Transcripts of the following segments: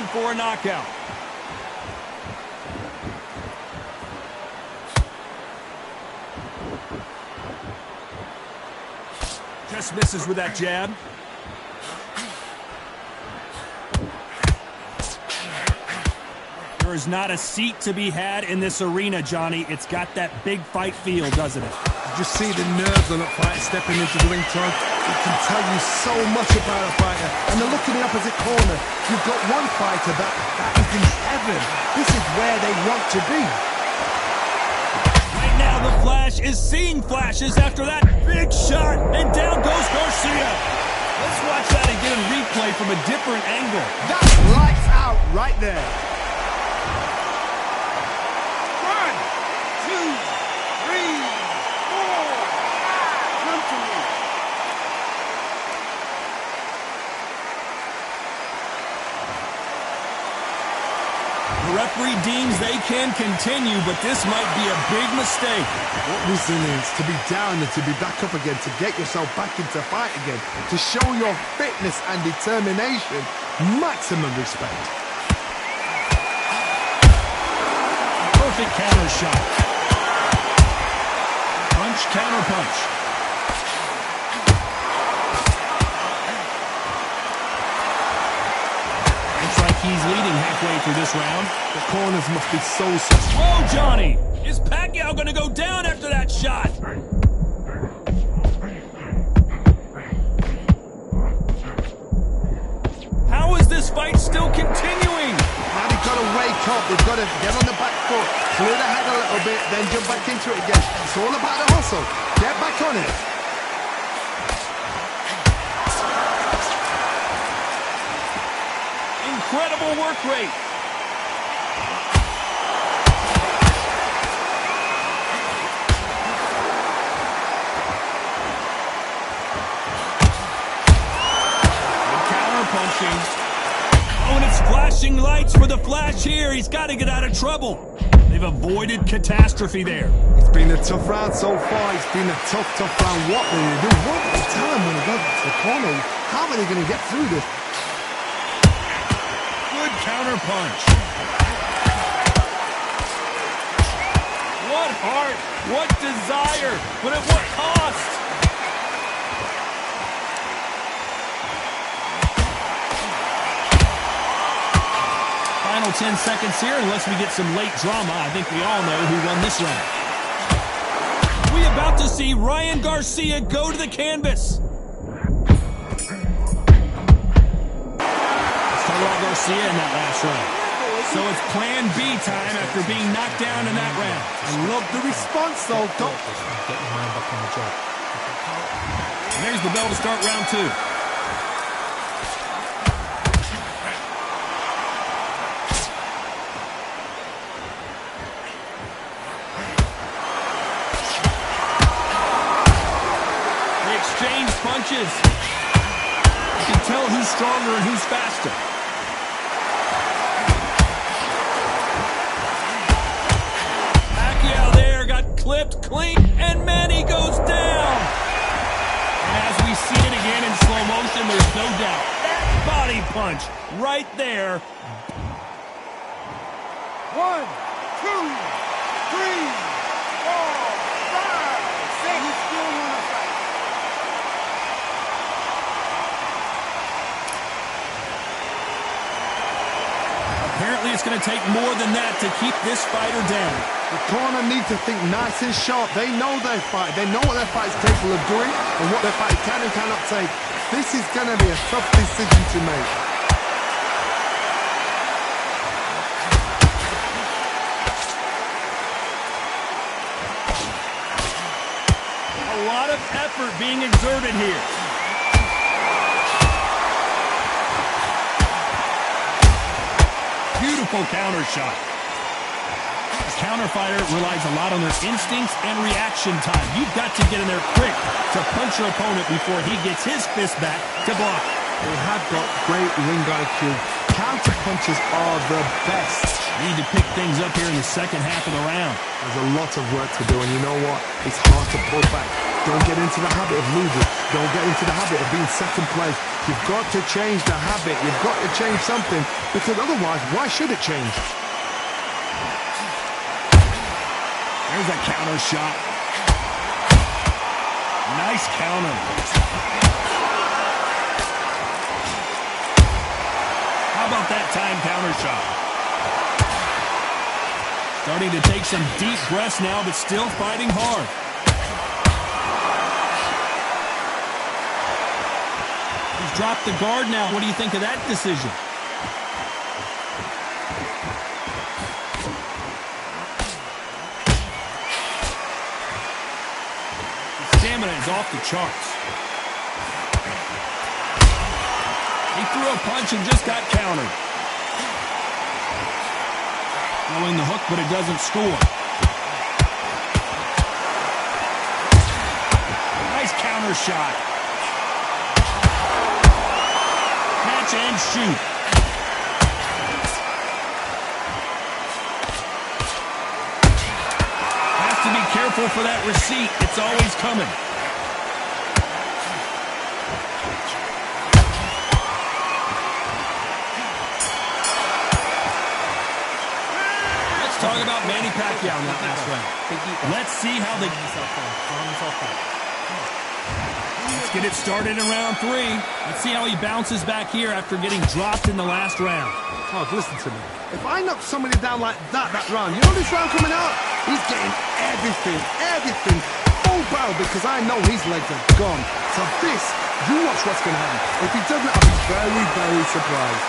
in for a knockout. Just misses with that jab. There is not a seat to be had in this arena, Johnny. It's got that big fight feel, doesn't it? Just see the nerves on that fighter stepping into the ring, Todd. It can tell you so much about a fighter. And then look in the opposite corner. You've got one fighter that is in heaven. This is where they want to be. Right now, the Flash is seeing flashes after that big shot. And down goes Garcia. Let's watch that again in replay from a different angle. That's lights out right there. 1, 2, 3, 4. Come to me. The referee deems they can continue, but this might be a big mistake. What resilience to be down and to be back up again, to get yourself back into fight again, to show your fitness and determination. Maximum respect. Perfect counter shot. Punch, counter punch. Looks like he's leading halfway through this round. The corners must be so soft. Oh, Johnny! Is Pacquiao going to go down after that shot? How is this fight still continuing? Now they've got to wake up. They've got to get on the back foot, clear the head a little bit, then jump back into it again. It's all about the hustle. Get back on it. Incredible work rate. Counter punching. Oh, and it's flashing lights for the Flash here. He's got to get out of trouble. They've avoided catastrophe there. It's been a tough round so far. It's been a tough round. What will you do? What will you tell them when they go to the corner? How are they going to get through this? Good counter punch. What heart, what desire, but at what cost? Final 10 seconds here, unless we get some late drama. I think we all know who won this round. We about to see Ryan Garcia go to the canvas. Garcia in that last round. So it's plan B time after being knocked down in that round. I love the response though. Don't get your mind back on the job. And there's the bell to start round 2. They exchange punches. You can tell who's stronger and who's faster. Clipped clean, and Manny goes down. And as we see it again in slow motion, there's no doubt. That body punch right there. 1, 2, 3, 4, 5, 6. You still want to fight. Apparently it's going to take more than that to keep this fighter down. The corner need to think nice and sharp. They know their fight. They know what their fight is capable of doing and what their fight can and cannot take. This is going to be a tough decision to make. A lot of effort being exerted here. Beautiful counter shot. Counter fighter relies a lot on their instincts and reaction time. You've got to get in there quick to punch your opponent before he gets his fist back to block. They have got great ring IQ. Counter punches are the best. Need to pick things up here in the second half of the round. There's a lot of work to do, and you know what? It's hard to pull back. Don't get into the habit of losing. Don't get into the habit of being second place. You've got to change the habit. You've got to change something, because otherwise, why should it change? There's a counter shot. Nice counter. How about that time counter shot? Starting to take some deep breaths now, but still fighting hard. He's dropped the guard now. What do you think of that decision? Stamina is off the charts. He threw a punch and just got countered. Throwing the hook, but it doesn't score. Nice counter shot. Catch and shoot. Has to be careful for that receipt. It's always coming. Let's talk about Manny Pacquiao in that last round. Let's see how they... Let's get it started in round 3. Let's see how he bounces back here after getting dropped in the last round. Oh, listen to me. If I knock somebody down like that round, you know this round coming out? He's getting everything full barrel, because I know his legs are gone. So this, you watch what's going to happen. If he doesn't, I'll be very, very surprised.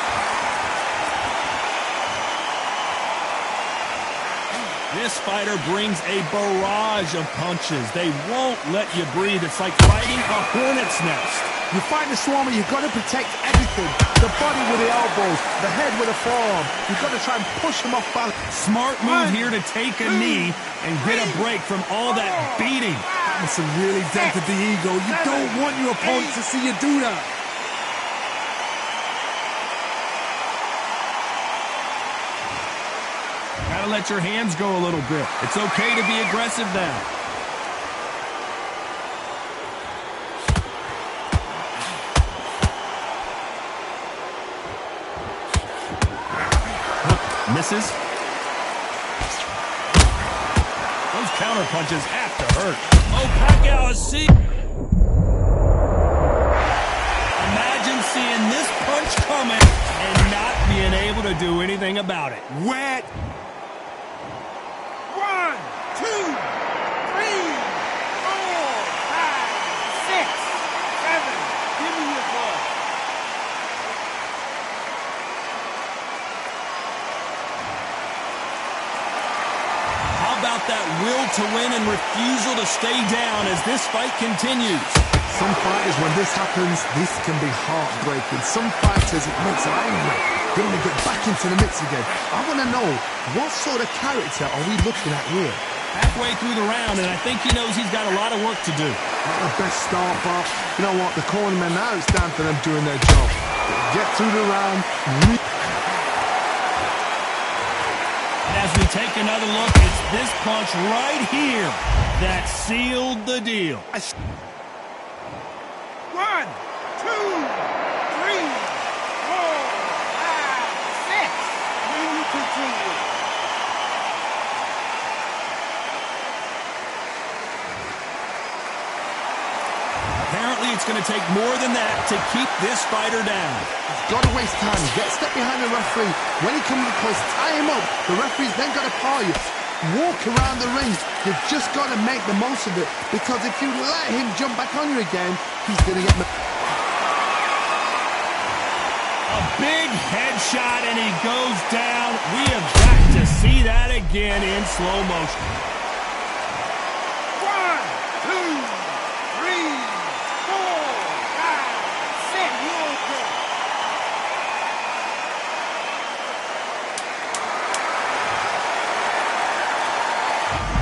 This fighter brings a barrage of punches. They won't let you breathe. It's like fighting a hornet's nest. You fight the Swarmer, you've got to protect everything. The body with the elbows, the head with the forearm. You've got to try and push him off balance. Smart move here to take a knee and get a break from all that beating. That must have really dented the ego. You don't want your opponent to see you do that. Gotta let your hands go a little bit. It's okay to be aggressive now. Misses. Those counter punches have to hurt. Oh, Pacquiao is imagine seeing this punch coming and not being able to do anything about it. Wet. 1, 2, 3, 4, 5, 6, 7. Give me your ball. How about that will to win and refusal to stay down as this fight continues? Some fighters, when this happens, this can be heartbreaking. Some fighters, it makes them angry. They want to get back into the mix again. I want to know, what sort of character are we looking at here? Halfway through the round, and I think he knows he's got a lot of work to do. Not the best start, but you know what? The cornermen, now it's down for them doing their job. Get through the round. And as we take another look, it's this punch right here that sealed the deal. 1, 2, 3, 4, 5, 6. Then you continue. Apparently, it's going to take more than that to keep this fighter down. He's got to waste time. Get a step behind the referee. When he comes close, tie him up. The referee's then got to call you. Walk around the ring. You've just got to make the most of it, because if you let him jump back on you again, he's going to get... A big headshot, and he goes down. We have got to see that again in slow motion. 1, 2, 3, 4, 5, 6. You're okay.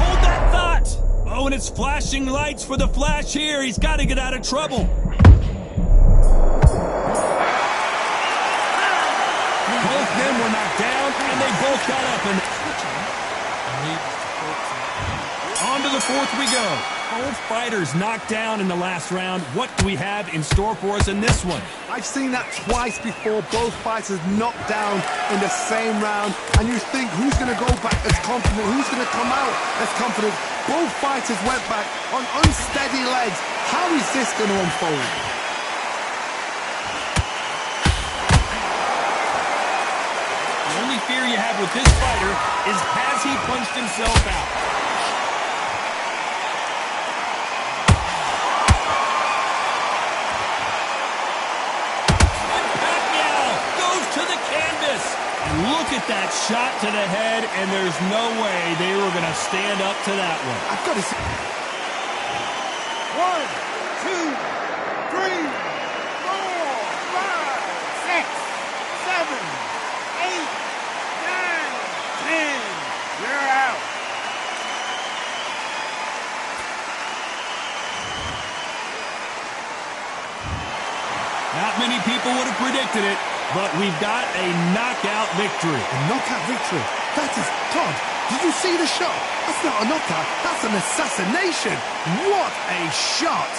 Hold that thought. Oh, and it's flashing lights for the Flash here. He's got to get out of trouble. Both men were knocked down, and they both got up. And on to the fourth we go. Both fighters knocked down in the last round. What do we have in store for us in this one? I've seen that twice before, both fighters knocked down in the same round, and you think, who's going to go back as confident, who's going to come out as confident? Both fighters went back on unsteady legs. How is this going to unfold? The only fear you have with this fighter is, has he punched himself out? Look at that shot to the head, and there's no way they were going to stand up to that one. I've got to see. 1, 2, 3, 4, 5, 6, 7, 8, 9, 10. You're out. Not many people would have predicted it, but we've got a knockout victory. A knockout victory? That is, Todd, did you see the shot? That's not a knockout, that's an assassination. What a shot!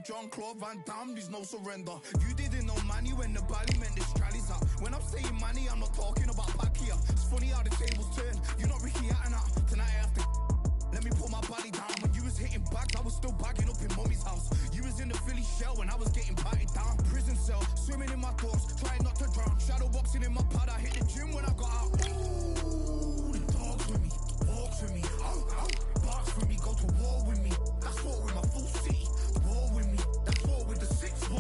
Jean-Claude Van Damme, there's no surrender. You didn't know money when the bally meant the strallies up. When I'm saying money, I'm not talking about Pacquiao. It's funny how the tables turn. You're not Ricky Hatton out. Tonight I have to let me put my body down. When you was hitting bags, I was still bagging up in mommy's house. You was in the Philly shell when I was getting patted down. Prison cell, swimming in my thoughts, trying not to drown. Shadow boxing in my pad, I hit the gym when I got out. Ooh, the dogs with me, walks with me, barks with me, go to war with me. That's war with my full city. War with me, that's war with the 6-1.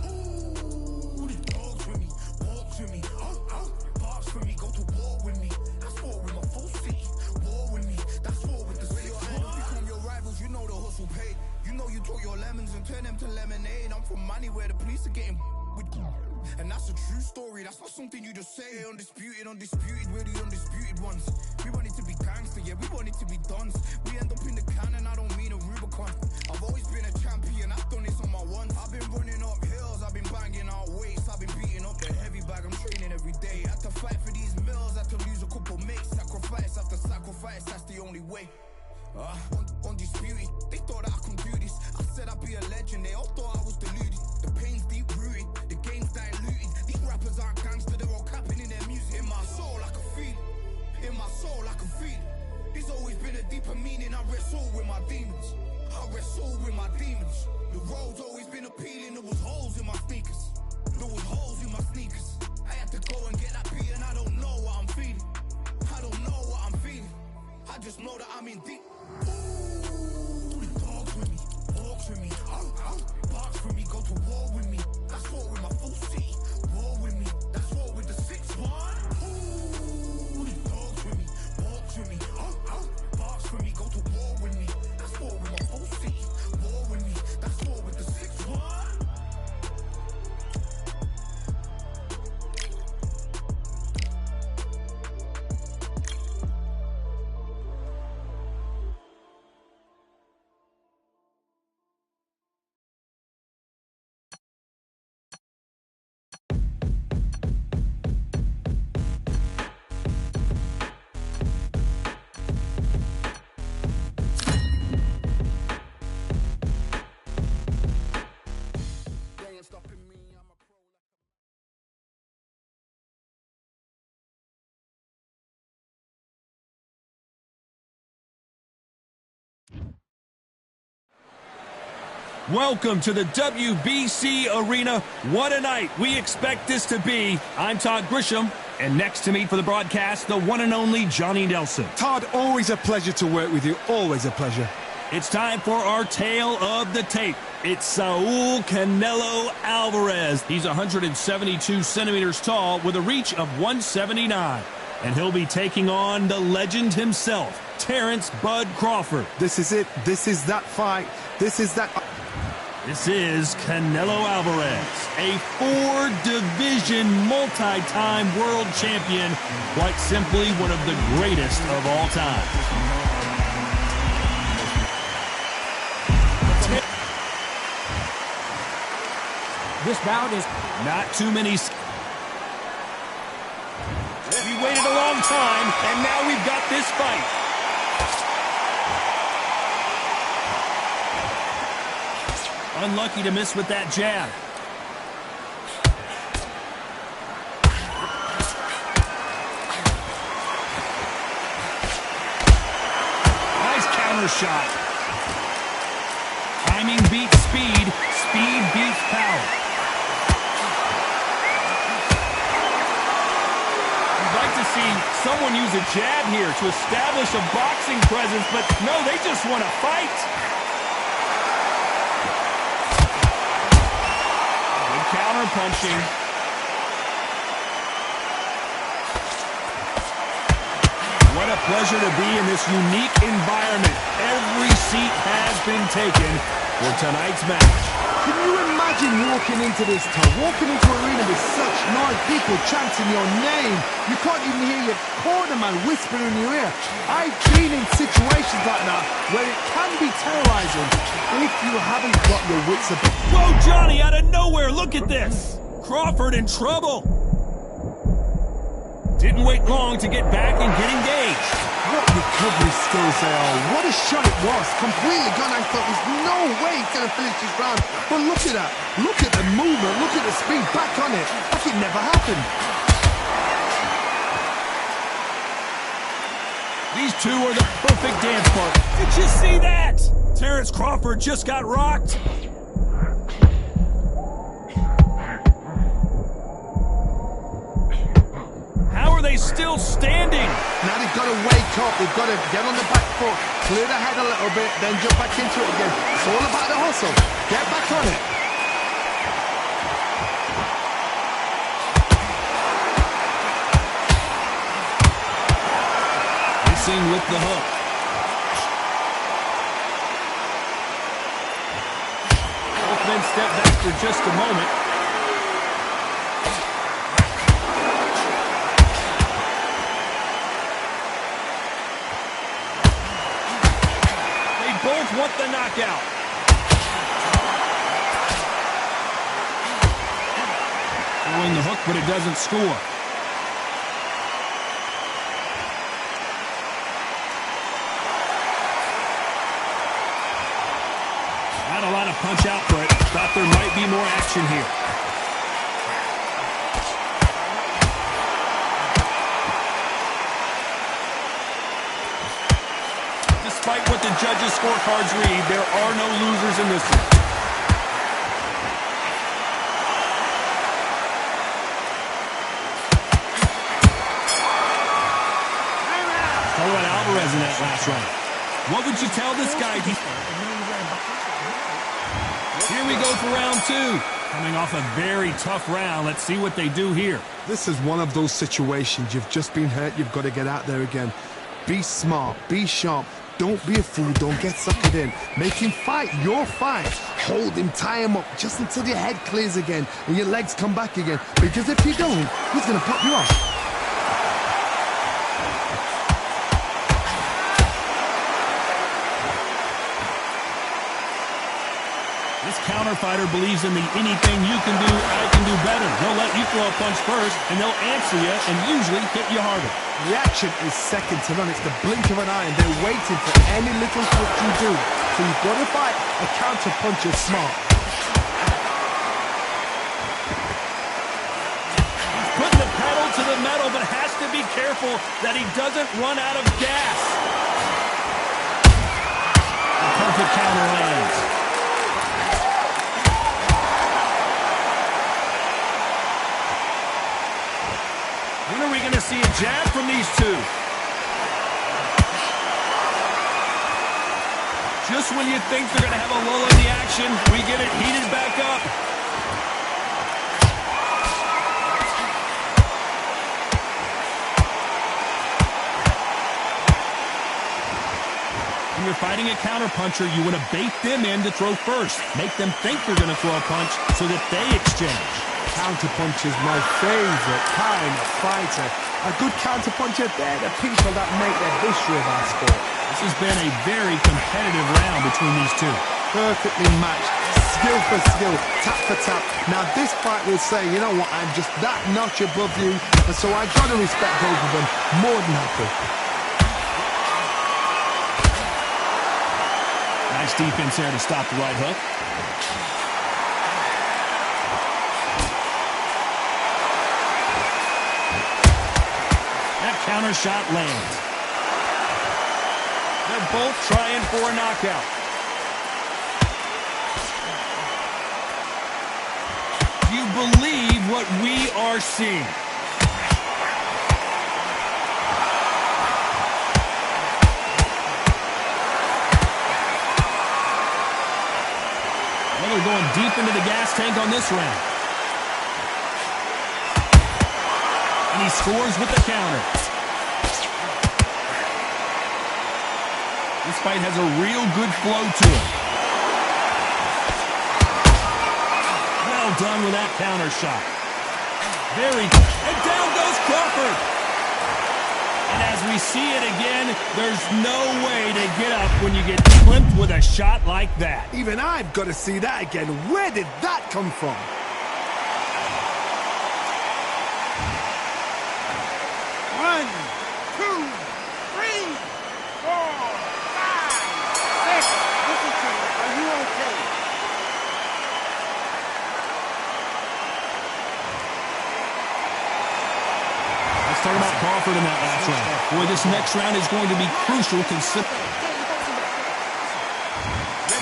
Ooh, the dogs with me, walks with me, barks with me, go to war with me. That's war with my full city. War with me, that's war with the 6-1. Become your rivals, you know the hustle paid. You know you took your lemons and turn them to lemonade. I'm from money where the police are getting with. And that's a true story, that's not something you just say. Undisputed, we're the undisputed ones. We want it to be gangster, yeah, we want it to be dons. We end up in the can and I don't mean a Rubicon. I've always been a champion, I've done this on my ones. I've been running up hills, I've been banging out weights. I've been beating up the heavy bag, I'm training every day. Had to fight for these mills, had to lose a couple mates. Sacrifice after sacrifice, that's the only way. Undisputed, they thought that I could do this. I said I'd be a legend, they all thought I was deluded. The pain's deep rooted, the game's diluted. These rappers aren't gangster, they're all capping in their music. In my soul I can feel it, in my soul I can feel it. There's always been a deeper meaning, I wrestle with my demons. I wrestle with my demons. The road's always been appealing, there was holes in my sneakers. There was holes in my sneakers. I had to go and get that beat and I don't know what I'm feeling. I don't know what I'm feeling. I just know that I'm in deep. Ooh, the dogs with me, walks with me, March for me, go to war with me. That's war with my full city. War with me, that's war with the 6-1. Ooh, these dogs with me, walks with me. Oh, oh, barks for me, go to war with me. That's war with my full city. War with me, that's war with the 6-1. They ain't stopping me, I'm a pro. Welcome to the WBC Arena. What a night we expect this to be. I'm Todd Grisham, and next to me for the broadcast, the one and only Johnny Nelson. Todd, always a pleasure to work with you. Always a pleasure. It's time for our tale of the tape. It's Saul Canelo Alvarez. He's 172 centimeters tall with a reach of 179. And he'll be taking on the legend himself, Terrence Bud Crawford. This is it. This is that fight. This is that... This is Canelo Alvarez, a 4-division multi-time world champion, quite simply one of the greatest of all time. This bout is Not too many... We waited a long time, and now we've got this fight. Unlucky to miss with that jab. Nice counter shot. Timing beats speed. Speed beats power. You'd like to see someone use a jab here to establish a boxing presence, but no, they just want to fight. Counter punching. What a pleasure to be in this unique environment. Every seat has been taken for tonight's match. Can you imagine walking into this town, walking into an arena with such nice people chanting your name? You can't even hear your cornerman whispering in your ear. I've been in situations like that where it can be terrorizing if you haven't got your wits about. Whoa, Johnny, out of nowhere, look at this. Crawford in trouble. Didn't wait long to get back and get engaged. What recovery skills they are. What a shot it was. Completely gone. I thought there's no way he's going to finish this round. But look at that. Look at the movement. Look at the speed. Back on it. Like it never happened. These two are the perfect dance partners. Did you see that? Terrence Crawford just got rocked. How are they still standing? Now they've got to wake up. They've got to get on the back foot, clear the head a little bit, then jump back into it again. It's all about the hustle. Get back on it. Missing with the hook. Both men step back for just a moment. Both want the knockout. Throwing the hook, but it doesn't score. Not a lot of punch output. Thought there might be more action here. Despite what the judges' scorecards read, there are no losers in this one. Talk about Alvarez in that last round. What would you tell this guy? Here we go for round two. Coming off a very tough round. Let's see what they do here. This is one of those situations. You've just been hurt. You've got to get out there again. Be smart. Be sharp. Don't be a fool. Don't get suckered in. Make him fight your fight. Hold him. Tie him up just until your head clears again and your legs come back again. Because if you don't, he's going to pop you off. This counter fighter believes in the anything you can do, I can do better. They'll let you throw a punch first, and they'll answer you and usually hit you harder. Reaction is second to none. It's the blink of an eye, and they're waiting for any little touch you do. So you've got to fight a counter puncher smart. He's putting the pedal to the metal, but has to be careful that he doesn't run out of gas. The perfect counter lands. When are we going to see a jab from these two? Just when you think they're going to have a lull in the action, we get it heated back up. When you're fighting a counterpuncher, you want to bait them in to throw first. Make them think you're going to throw a punch so that they exchange. Counterpunch is my favorite kind of fighter. A good counterpuncher, they're the people that make the history of our sport. This has been a very competitive round between these two. Perfectly matched, skill for skill, tap for tap. Now this fight will say, you know what, I'm just that notch above you, and so I gotta respect both of them more than happy. Nice defense there to stop the right hook. Counter shot lands. They're both trying for a knockout. Do you believe what we are seeing? Well, they're going deep into the gas tank on this round. And he scores with the counter. This fight has a real good flow to it. Well done with that counter shot. Very good. And down goes Crawford. And as we see it again, there's no way to get up when you get clipped with a shot like that. Even I've got to see that again. Where did that come from? One, two, three, 4, 5, 6. Listen to me. Are you okay? Let's talk about Crawford in that last round. Boy, this next round is going to be crucial considering.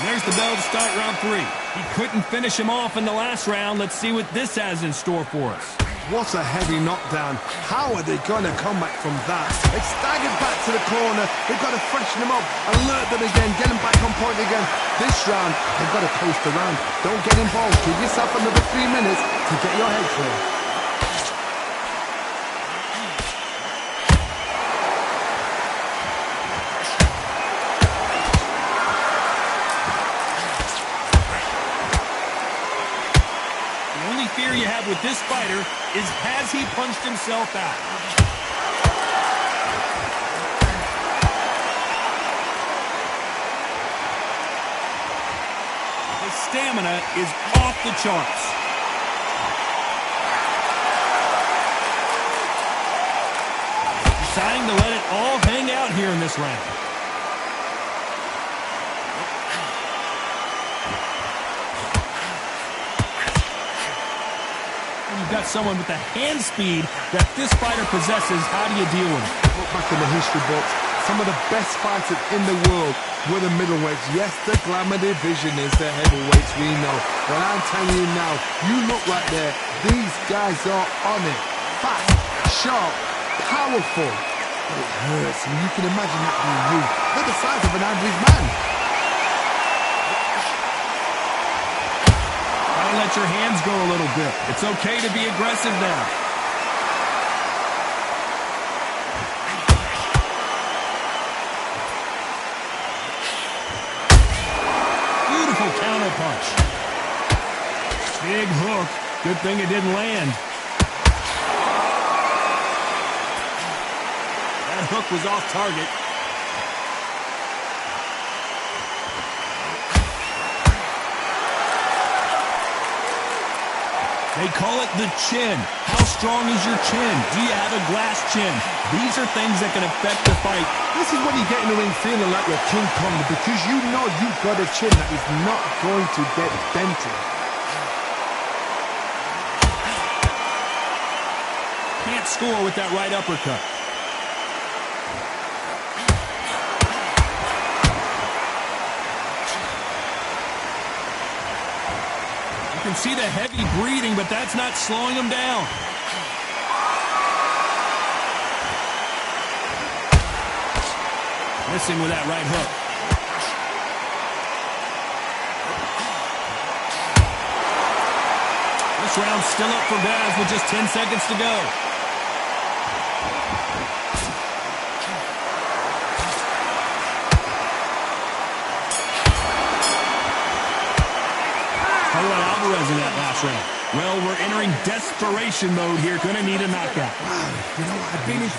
There's the bell to start round 3. He couldn't finish him off in the last round. Let's see what this has in store for us. What a heavy knockdown. How are they going to come back from that? They've staggered back to the corner. They've got to freshen them up, alert them again, get them back on point again. This round, they've got to coast around. Don't get involved. Give yourself another 3 minutes to get your head clear. Fear you have with this fighter is, has he punched himself out? His stamina is off the charts. Deciding to let it all hang out here in this round. Got someone with the hand speed that this fighter possesses. How do you deal with it? Look back in the history books. Some of the best fighters in the world were the middleweights. Yes, the glamour division is the heavyweights, we know. But I'm telling you now, you look right there. These guys are on it. Fast, sharp, powerful. But it hurts, and you can imagine that being you. They're the size of an average man. Why let your hands go a little bit? It's okay to be aggressive now. Beautiful counter punch. Big hook. Good thing it didn't land. That hook was off target. They call it the chin. How strong is your chin? Do you have a glass chin? These are things that can affect the fight. This is when you get in the ring feeling like you're King Kong, because you know you've got a chin that is not going to get dented. Can't score with that right uppercut. You can see the heavy breathing, but that's not slowing him down. Missing with that right hook. This round's still up for grabs with just 10 seconds to go. How about Alvarez in that last round? Well, we're entering desperation mode here. Gonna need a knockout. You know, I've been in...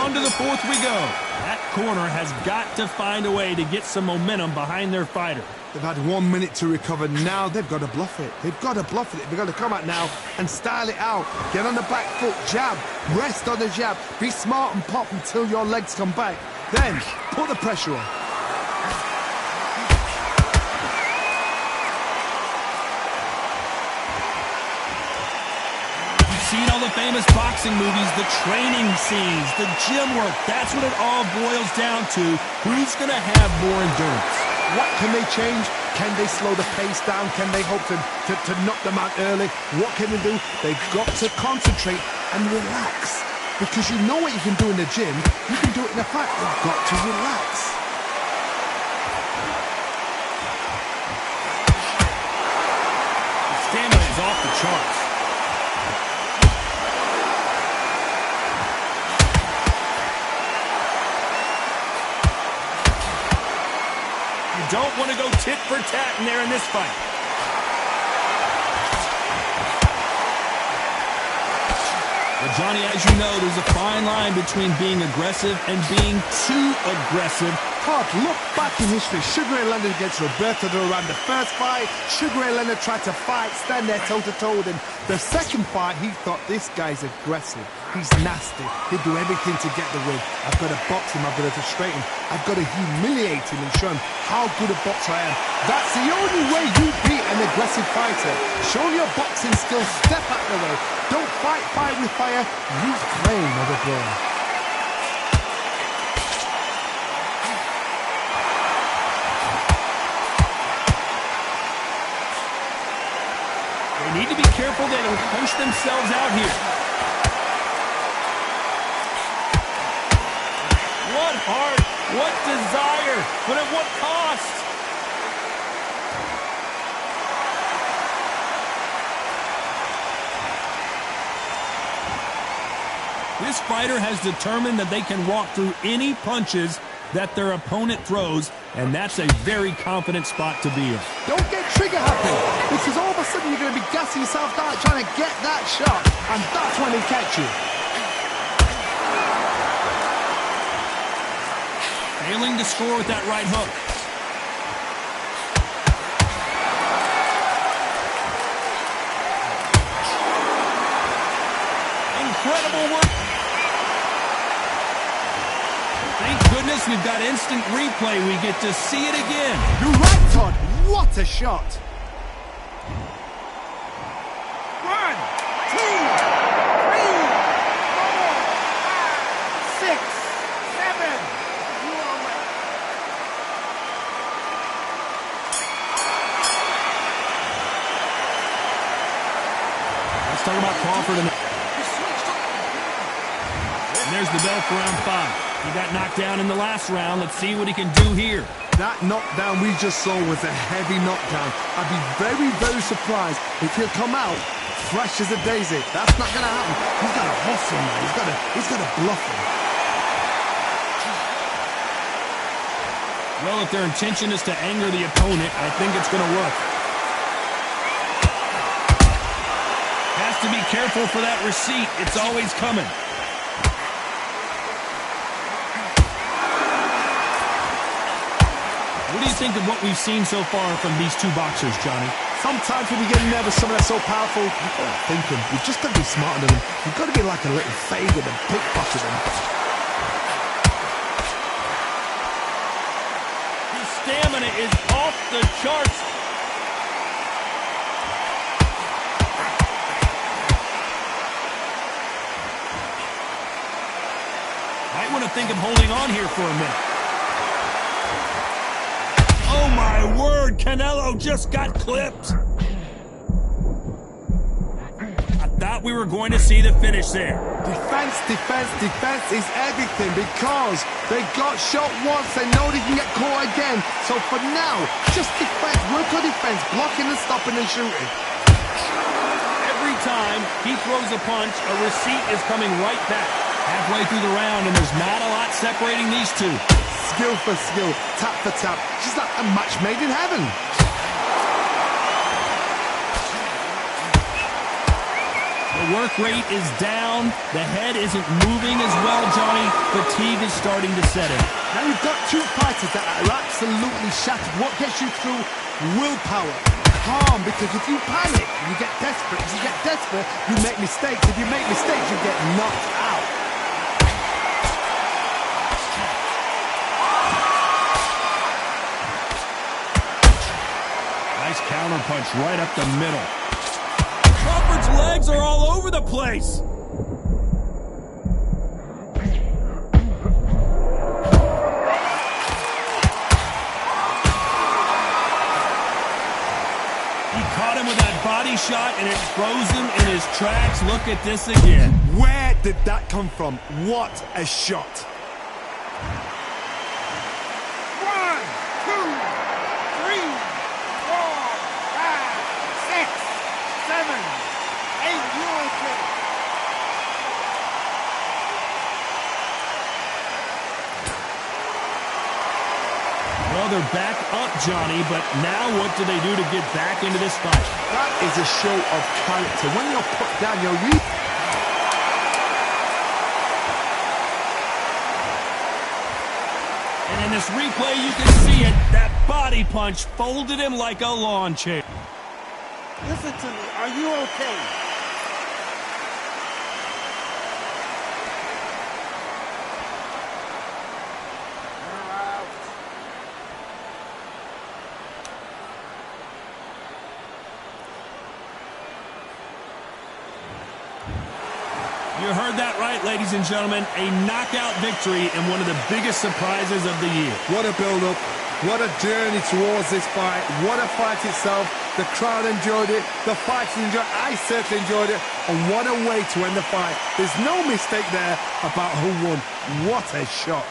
On to the fourth we go. That corner has got to find a way to get some momentum behind their fighter. They've had 1 minute to recover. Now they've got to bluff it. They've got to bluff it. They've got to come out now and style it out. Get on the back foot, jab, rest on the jab. Be smart and pop until your legs come back. Then put the pressure on. Seen all the famous boxing movies, the training scenes, the gym work. That's what it all boils down to. Who's going to have more endurance? What can they change? Can they slow the pace down? Can they hope to knock them out early? What can they do? They've got to concentrate and relax. Because you know what you can do in the gym, you can do it in the fight. You've got to relax. The stamina is off the charts. Don't want to go tit for tat in there in this fight. Well, Johnny, as you know, there's a fine line between being aggressive and being too aggressive. Todd, look back in history. Sugar Ray Leonard against Roberto Duran. The first fight, Sugar Ray Leonard tried to fight, stand there toe-to-toe with him. The second fight, he thought, this guy's aggressive. He's nasty. He'll do everything to get the win. I've got to box him. I've got to frustrate him. I've got to humiliate him and show him how good a boxer I am. That's the only way you beat an aggressive fighter. Show your boxing skills. Step out the way. Don't fight fire with fire. Use flame as a brawl. They need to be careful they don't push themselves out here. What heart, what desire, but at what cost? This fighter has determined that they can walk through any punches that their opponent throws, and that's a very confident spot to be in. Don't get trigger happy, because all of a sudden you're going to be gassing yourself out trying to get that shot, and that's when they catch you. Failing to score with that right hook. Incredible work. Thank goodness we've got instant replay. We get to see it again. You're right, Todd. What a shot. 1, 2, 3, 4, 5, 6, 7. Let's talk about Crawford. And there's the bell for round 5. He got knocked down in the last round. Let's see what he can do here. That knockdown we just saw was a heavy knockdown. I'd be very, very surprised if he'll come out fresh as a daisy. That's not going to happen. He's got to hustle, man. He's got to bluff him. Well, if their intention is to anger the opponent, I think it's going to work. Has to be careful for that receipt. It's always coming. What do you think of what we've seen so far from these two boxers, Johnny? Sometimes when you get nervous, someone that's so powerful, you've got to think him. You've just got to be smarter than him. You've got to be like a little Fagin and pickpocket him. His stamina is off the charts. Might want to think of holding on here for a minute. Oh, my word, Canelo just got clipped. I thought we were going to see the finish there. Defense, defense, defense is everything because they got shot once. They know they can get caught again. So for now, just defense, work on defense, blocking and stopping and shooting. Every time he throws a punch, a receipt is coming right back. Halfway through the round, and there's not a lot separating these two. Skill for skill, tap for tap. She's like a match made in heaven. The work rate is down. The head isn't moving as well, Johnny. Fatigue is starting to set in. Now you've got two fighters that are absolutely shattered. What gets you through? Willpower. Calm, because if you panic, you get desperate. If you get desperate, you make mistakes. If you make mistakes, you get knocked out. Nice counter punch right up the middle. Crawford's legs are all over the place. He caught him with that body shot, and it froze him in his tracks. Look at this again. Where did that come from? What a shot. 1, 2, 3, 4, 5, 6, 7, 8. You okay? Well, they're back up, Johnny, but now what do they do to get back into this fight? That is a show of character. When you're put down, you're really... And in this replay, you can see it. That body punch folded him like a lawn chair. Listen to me. Are you okay? You're out. You heard that right, ladies and gentlemen. A knockout victory and one of the biggest surprises of the year. What a build-up. What a journey towards this fight. What a fight itself. The crowd enjoyed it. The fighters enjoyed it. I certainly enjoyed it. And what a way to end the fight. There's no mistake there about who won. What a shot.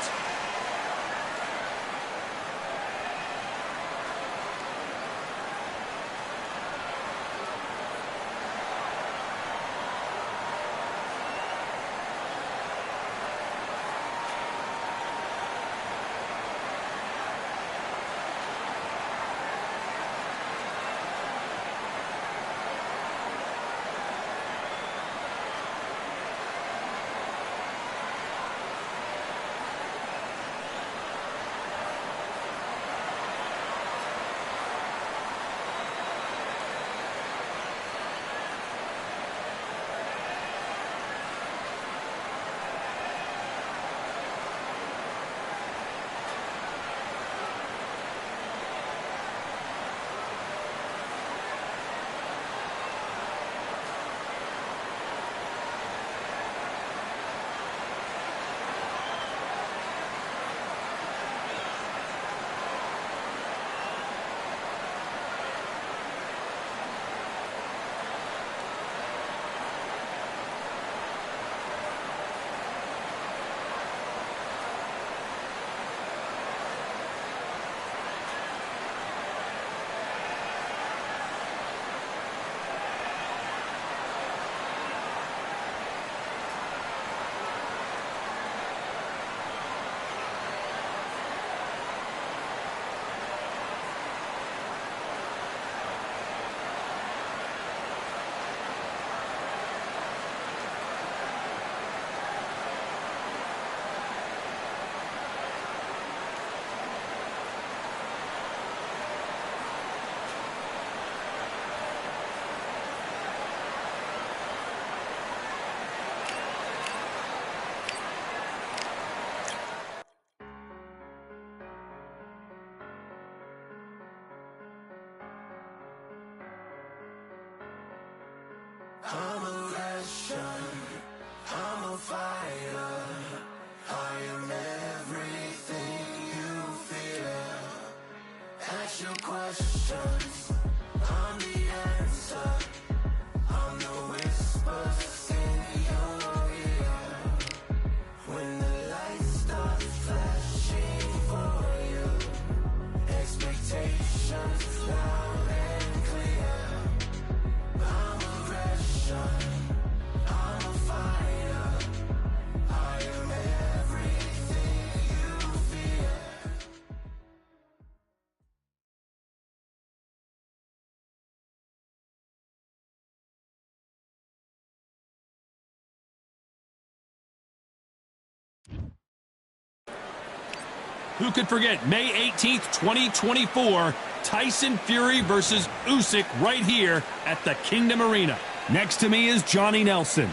Who could forget May 18th, 2024, Tyson Fury versus Usyk right here at the Kingdom Arena. Next to me is Johnny Nelson.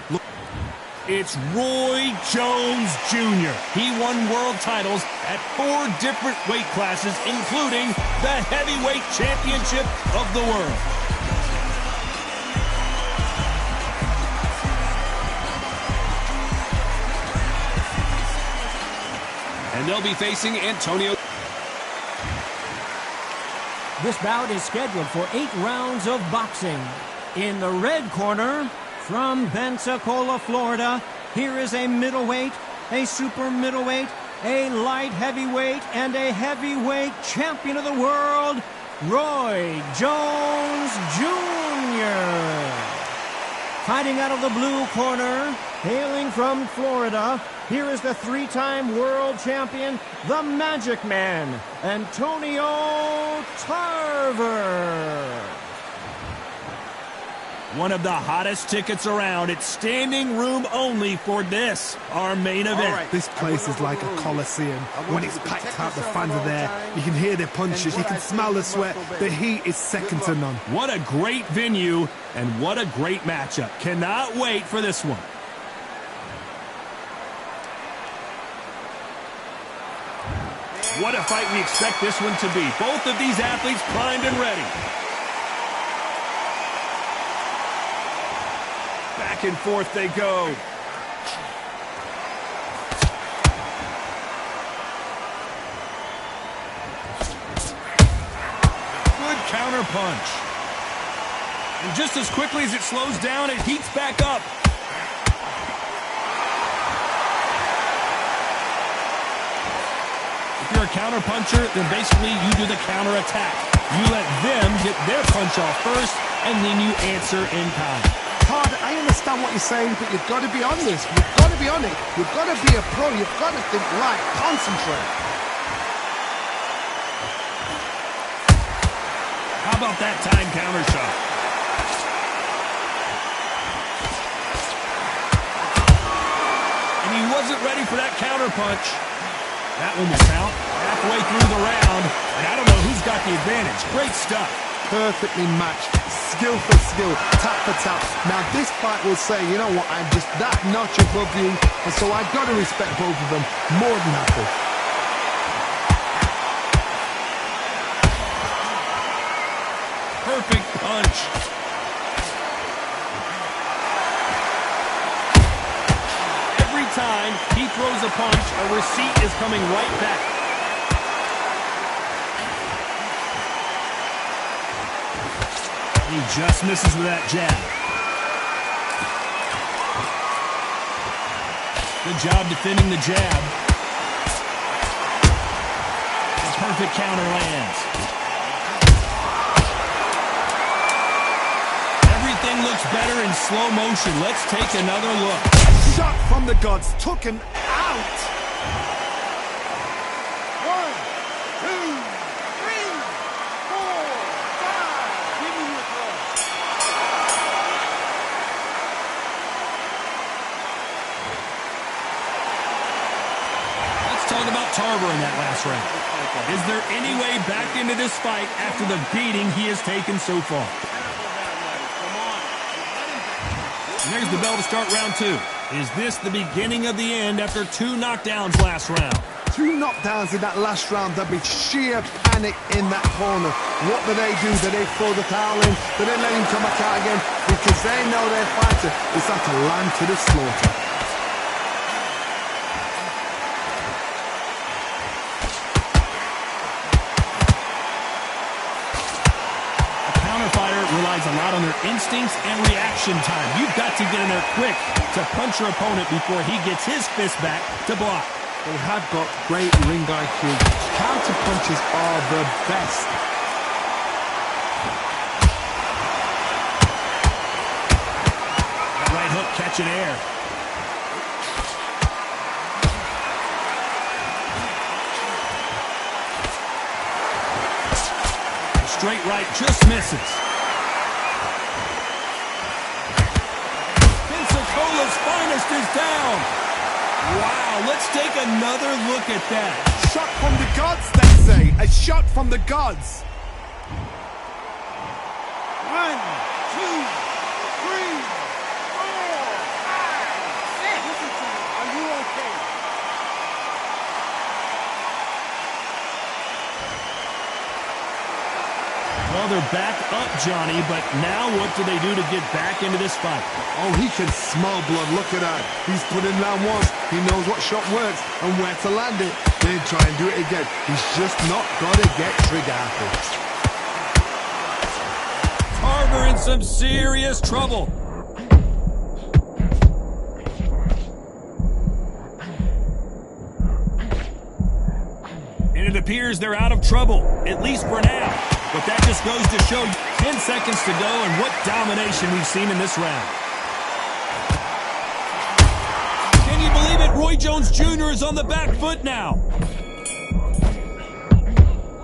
It's Roy Jones Jr. He won world titles at 4 different weight classes, including the heavyweight championship of the world. And they'll be facing Antonio. This bout is scheduled for 8 rounds of boxing. In the red corner, from Pensacola, Florida, here is a middleweight, a super middleweight, a light heavyweight, and a heavyweight champion of the world, Roy Jones Jr. Fighting out of the blue corner, hailing from Florida, here is the 3-time world champion, the Magic Man, Antonio Tarver. One of the hottest tickets around. It's standing room only for this, our main event. Right. This place is like a coliseum. When it's packed out, the fans are there. You can hear their punches. You can smell the sweat. The heat is second to none. What a great venue, and what a great matchup. Cannot wait for this one. What a fight we expect this one to be. Both of these athletes primed and ready. Back and forth they go. Good counter punch. And just as quickly as it slows down, it heats back up. If you're a counter puncher, then basically you do the counter attack. You let them get their punch off first, and then you answer in kind. Todd, I understand what you're saying, but you've got to be on this. You've got to be on it. You've got to be a pro. You've got to think right. Concentrate. How about that time counter shot? And he wasn't ready for that counter punch. That one will count halfway through the round, and I don't know who's got the advantage. Great stuff. Perfectly matched. Skill for skill. Tap for tap. Now this fight will say, you know what, I'm just that notch above you, and so I've got to respect both of them more than happy. Perfect punch. Every time he throws a punch, a receipt is coming right back. He just misses with that jab. Good job defending the jab. The perfect counter lands. Everything looks better in slow motion. Let's take another look. Shot from the gods. Took him out. 1, 2, 3, 4, 5. Give me your club. Let's talk about Tarver in that last round. Is there any way back into this fight after the beating he has taken so far? And there's the bell to start round 2. Is this the beginning of the end after 2 knockdowns last round? 2 knockdowns in that last round. There'll be sheer panic in that corner. What do? Do they throw the towel in? Do they let him come back out again? Because they know their fighter is like a lamb to the slaughter. a lot on their instincts and reaction time. You've got to get in there quick to punch your opponent before he gets his fist back to block. They have got great ring IQ. Counter punches are the best. That right hook catching air. Straight right just misses. Pensacola's finest is down. Wow, let's take another look at that. Shot from the gods, they say. A shot from the gods. 1, 2, 3, 4, 5, 6. Listen to me. Are you okay? Well, they're back up, Johnny, but now what do they do to get back into this fight? Oh, he can smell blood. Look at that. He's put in round once. He knows what shot works and where to land it. Then try and do it again. He's just not got to get trigger happy. Tarver in some serious trouble. And it appears they're out of trouble, at least for now. But that just goes to show you 10 seconds to go and what domination we've seen in this round. Can you believe it? Roy Jones Jr. is on the back foot now.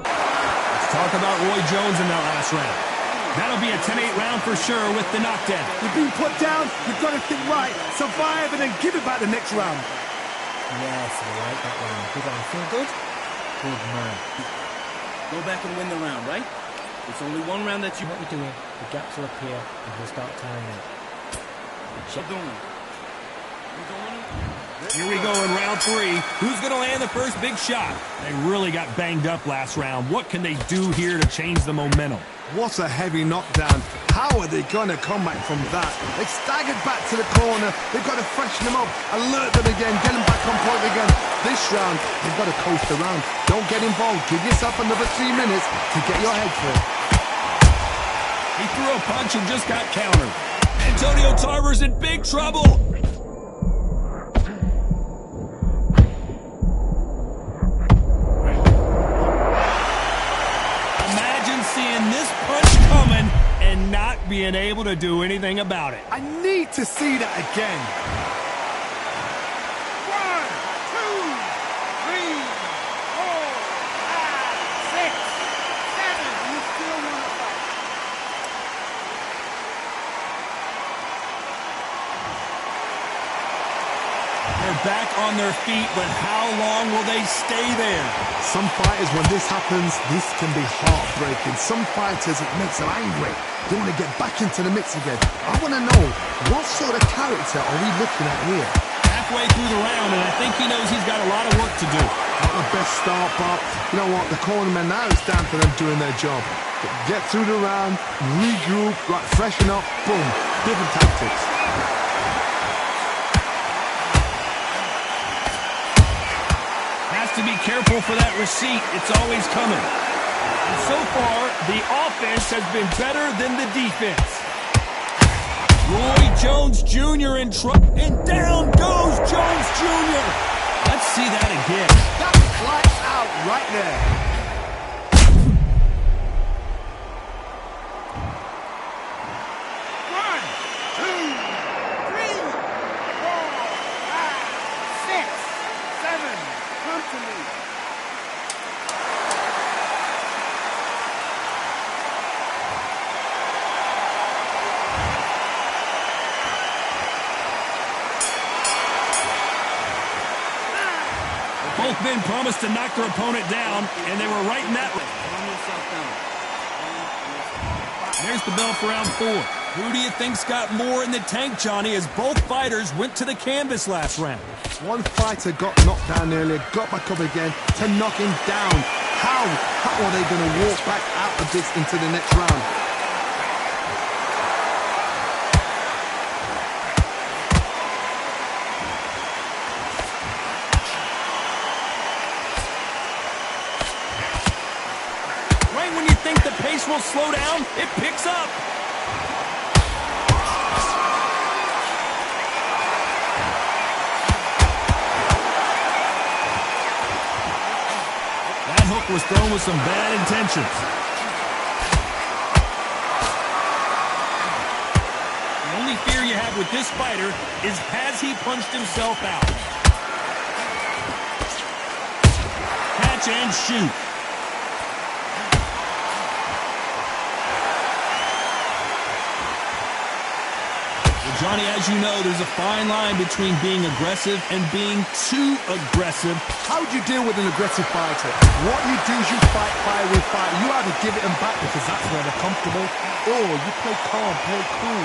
Let's talk about Roy Jones in that last round. That'll be a 10-8 round for sure with the knockdown. You've been put down. You've got to think right. Survive and then give it back the next round. Yes, I like that round. Good round. Feel good? Good man. Go back and win the round, right? It's only one round that you... What you're doing, the gaps will appear and he'll start tying it. Keep going. Here we go in round 3. Who's going to land the first big shot? They really got banged up last round. What can they do here to change the momentum? What a heavy knockdown. How are they going to come back from that? They've staggered back to the corner. They've got to freshen them up, alert them again, get them back on point again. This round, they've got to coast around. Don't get involved. Give yourself another 3 minutes to get your head through. He threw a punch and just got countered. Antonio Tarver's in big trouble. Seeing this punch coming and not being able to do anything about it. I need to see that again. 1, 2, 3, 4, 5, 6, 7. You still want to fight. They're back on their feet, but how long will they stay there? Some fighters, when this happens, this can be heartbreaking. Some fighters, it makes them angry. They want to get back into the mix again. I want to know, what sort of character are we looking at here? Halfway through the round, and I think he knows he's got a lot of work to do. Not the best start, but you know what? The cornermen, now it's down to them doing their job. Get through the round, regroup, right, freshen up, boom. Different tactics. To be careful for that receipt. It's always coming. And so far, the offense has been better than the defense. Roy Jones Jr. in trouble. And down goes Jones Jr. Let's see that again. That's lights out right there. Both men promised to knock their opponent down, and they were right in that. Calm yourself down. There's the bell for round 4. Who do you think's got more in the tank, Johnny, as both fighters went to the canvas last round? One fighter got knocked down earlier, got back up again to knock him down. How are they going to walk back out of this into the next round? Right when you think the pace will slow down, it picks up. was thrown with some bad intentions. The only fear you have with this fighter is, has he punched himself out? Catch and shoot. Johnny, as you know, there's a fine line between being aggressive and being too aggressive. How do you deal with an aggressive fighter? What you do is you fight fire with fire. You either give it them back because that's where they're comfortable, or you play calm, play cool.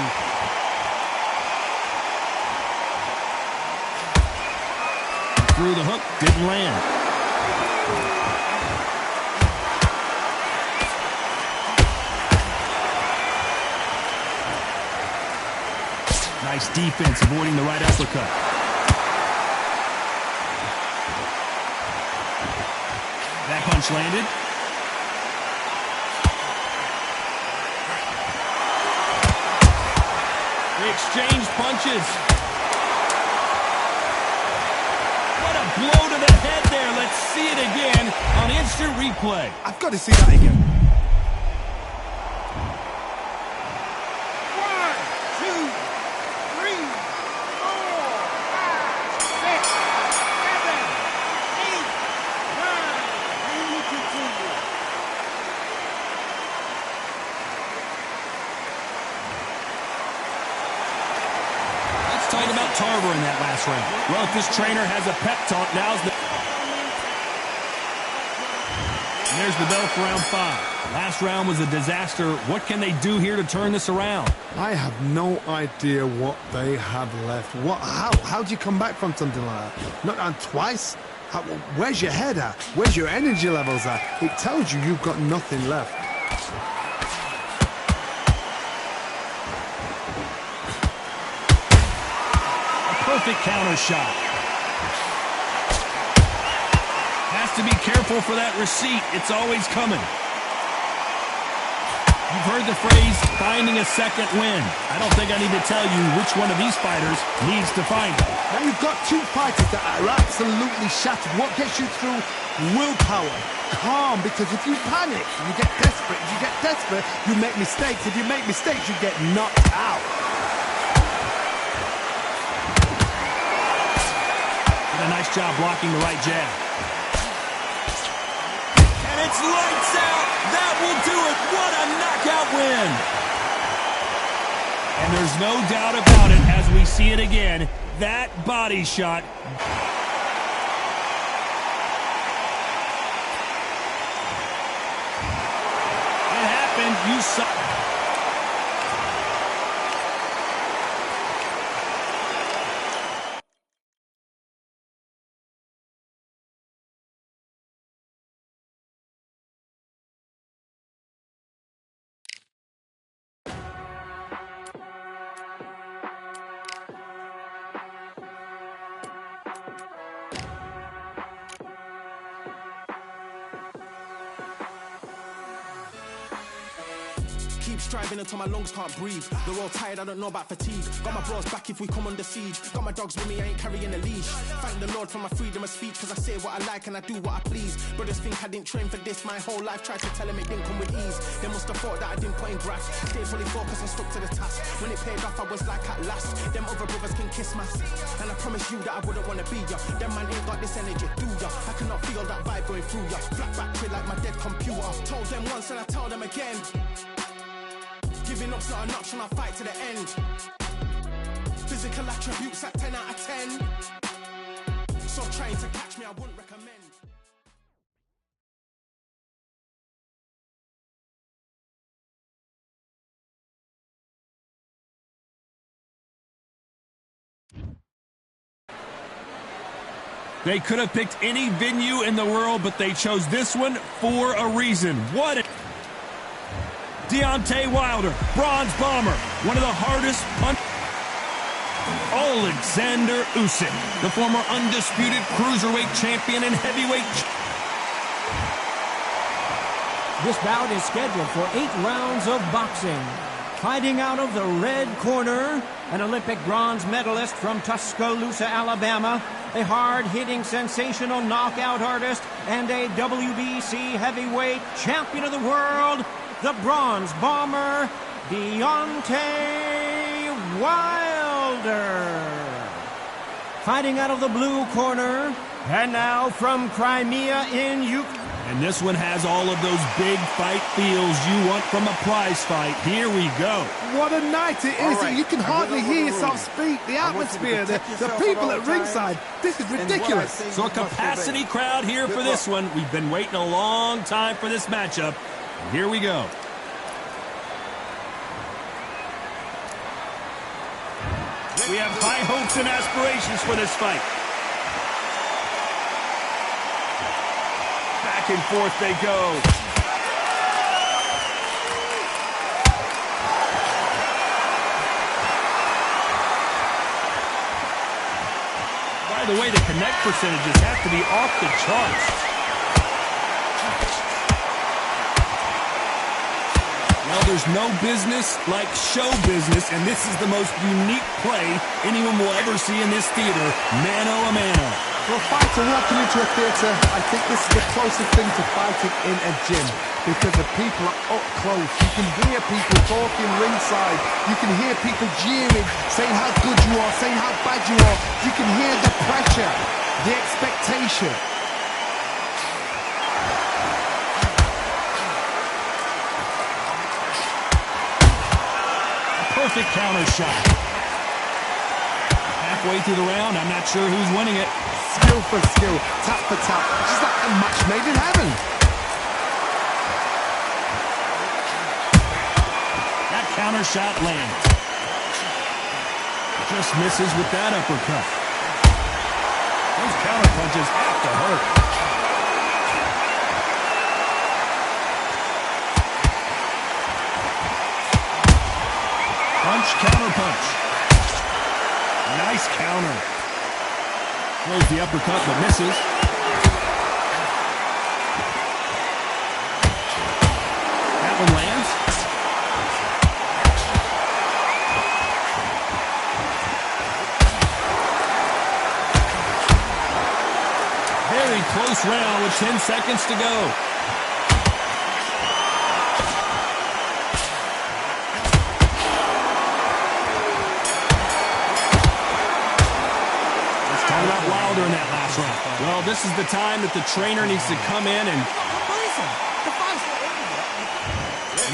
Through the hook, didn't land. Nice defense, avoiding the right uppercut. That punch landed. They exchanged punches. What a blow to the head there. Let's see it again on instant replay. I've got to see that again. Talk about Tarver in that last round. Well, if this trainer has a pep talk, now's the... And there's the bell for round 5. Last round was a disaster. What can they do here to turn this around? I have no idea what they have left. How do you come back from something like that? Not on twice? Where's your head at? Where's your energy levels at? It tells you you've got nothing left. Perfect counter shot. Has to be careful for that receipt. It's always coming. You've heard the phrase, finding a second win. I don't think I need to tell you which one of these fighters needs to find it. Now you've got two fighters that are absolutely shattered. What gets you through? Willpower. Calm, because if you panic, you get desperate. If you get desperate, you make mistakes. If you make mistakes, you get knocked out. A nice job blocking the right jab. And it's lights out. That will do it. What a knockout win. And there's no doubt about it as we see it again. That body shot. It happened. You saw. Keep striving until my lungs can't breathe. They're all tired, I don't know about fatigue. Got my bros back if we come under siege. Got my dogs with me, I ain't carrying a leash. Thank the Lord for my freedom of speech, cause I say what I like and I do what I please. Brothers think I didn't train for this my whole life. Tried to tell them it didn't come with ease. They must have thought that I didn't put in graft. Stayed fully focused and stuck to the task. When it paid off, I was like at last. Them other brothers can kiss my ass. And I promise you that I wouldn't wanna be ya. Them man ain't got this energy, do ya? I cannot feel that vibe going through ya. Flat back quit like my dead computer. Told them once and I tell them again. Giving up's not an option, I'll fight to the end. Physical attributes at 10 out of 10. So trying to catch me, I wouldn't recommend. They could have picked any venue in the world, but they chose this one for a reason. What? Deontay Wilder, bronze bomber, one of the hardest punch. Alexander Usyk, the former undisputed cruiserweight champion and heavyweight. This bout is scheduled for 8 rounds of boxing. Fighting out of the red corner, an Olympic bronze medalist from Tuscaloosa, Alabama, a hard-hitting, sensational knockout artist, and a WBC heavyweight champion of the world, the Bronze Bomber, Deontay Wilder. Fighting out of the blue corner, and now from Crimea in Ukraine. And this one has all of those big fight feels you want from a prize fight. Here we go. What a night it is. You can hardly hear yourself speak. The atmosphere, the people at ringside. This is ridiculous. So a capacity crowd here for this one. We've been waiting a long time for this matchup. And here we go. We have high hopes and aspirations for this fight. Back and forth they go. By the way, the connect percentages have to be off the charts. Well, there's no business like show business, and this is the most unique play anyone will ever see in this theater, mano a mano. For a fighter walking into a theatre, I think this is the closest thing to fighting in a gym, because the people are up close. You can hear people talking ringside. You can hear people jeering, saying how good you are, saying how bad you are. You can hear the pressure, the expectation. Perfect counter shot. Halfway through the round, I'm not sure who's winning it. Skill for skill, tap for tap, just like a match made in heaven. That counter shot lands. Just misses with that uppercut. Those counter punches have to hurt. Punch, counter punch. Nice counter. Throws the uppercut but misses. That one lands. Very close round with 10 seconds to go. Wilder in that last round. Well, this is the time that the trainer needs to come in and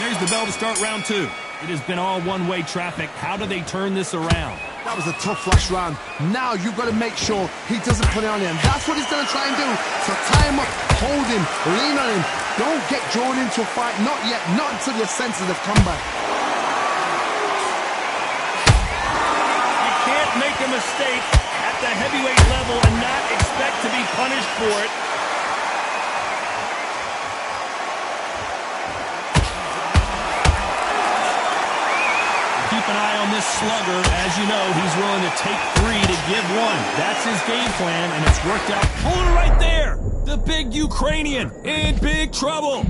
there's the bell to start round two. It has been all one-way traffic. How do they turn this around? That was a tough last round. Now you've got to make sure he doesn't put it on him. That's what he's going to try and do. So tie him up, hold him, lean on him. Don't get drawn into a fight. Not yet. Not until your senses have come back. You can't make a mistake at the heavyweight level and not expect to be punished for it. Keep an eye on this slugger. As you know, he's willing to take three to give one. That's his game plan, and it's worked out. Hold it right there! The big Ukrainian in big trouble.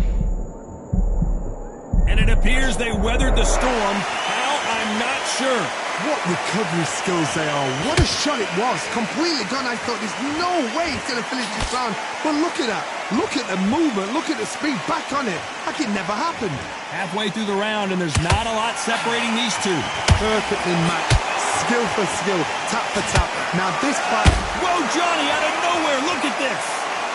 And it appears they weathered the storm. How? I'm not sure. What recovery skills they are. What a shot it was. Completely gone. I thought there's no way he's going to finish this round. But look at that. Look at the movement. Look at the speed. Back on it. Like it never happened. Halfway through the round, and there's not a lot separating these two. Perfectly matched. Skill for skill. Tap for tap. Now this fight... Whoa, Johnny, out of nowhere. Look at this.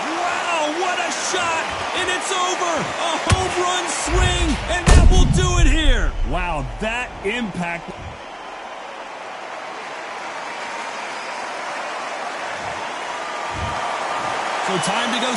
Wow, what a shot. And it's over. A home run swing. And that will do it here. Wow, that impact... So time to go.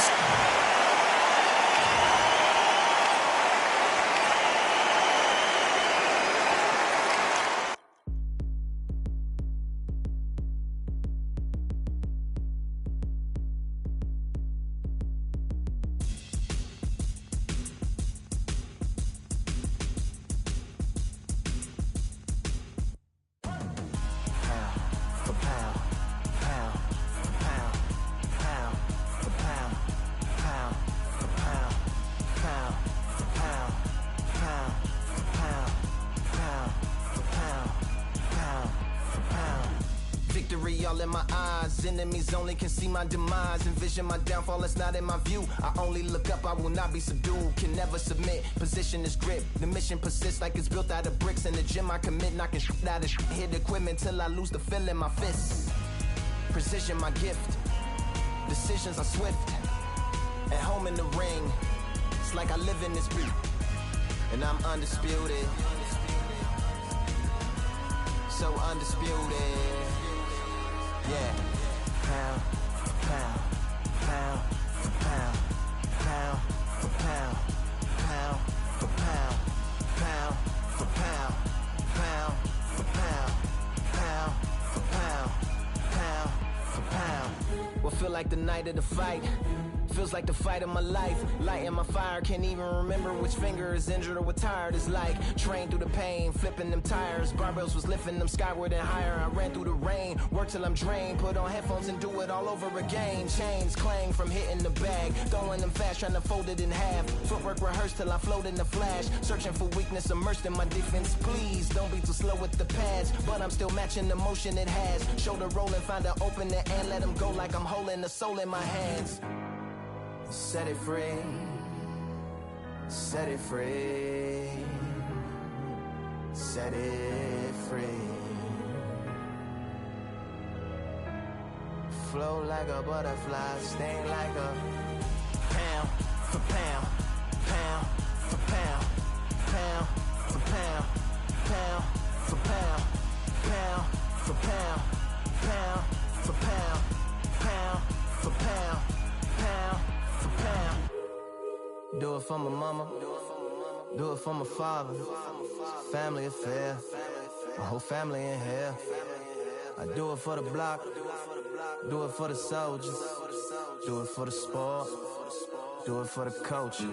all in my eyes. Enemies only can see my demise. Envision my downfall, that's not in my view. I only look up, I will not be subdued. Can never submit, position is grip. The mission persists like it's built out of bricks. In the gym I commit, knocking shit out of shit. Hit equipment till I lose the feel in my fists. Precision my gift. Decisions are swift. At home in the ring, it's like I live in this beat. And I'm undisputed. So undisputed. Yeah. Pound for pound, pound for pound, pound for pound, pound for pound, pound for pound, pound for pound, pound for pound, pound for pound. What feel like the night of the fight? Feels like the fight of my life. Lighting my fire, can't even remember which finger is injured or what tired is like. Trained through the pain, flipping them tires. Barbells was lifting them skyward and higher. I ran through the rain, work till I'm drained. Put on headphones and do it all over again. Chains clang from hitting the bag. Throwing them fast, trying to fold it in half. Footwork rehearsed till I float in the flash. Searching for weakness, immersed in my defense. Please, don't be too slow with the pads. But I'm still matching the motion it has. Shoulder rolling, find an opening and let them go like I'm holding the soul in my hands. Set it free, set it free, set it free. Flow like a butterfly, sting like a pound for pound, pound for pound, pound for pound, pound for pound, pound for pound, pound for pound, pound for pound, pound. Do it for my mama, do it for my father. Family affair, my whole family in here. I do it for the block, do it for the soldiers, do it for the sport, do it for the culture.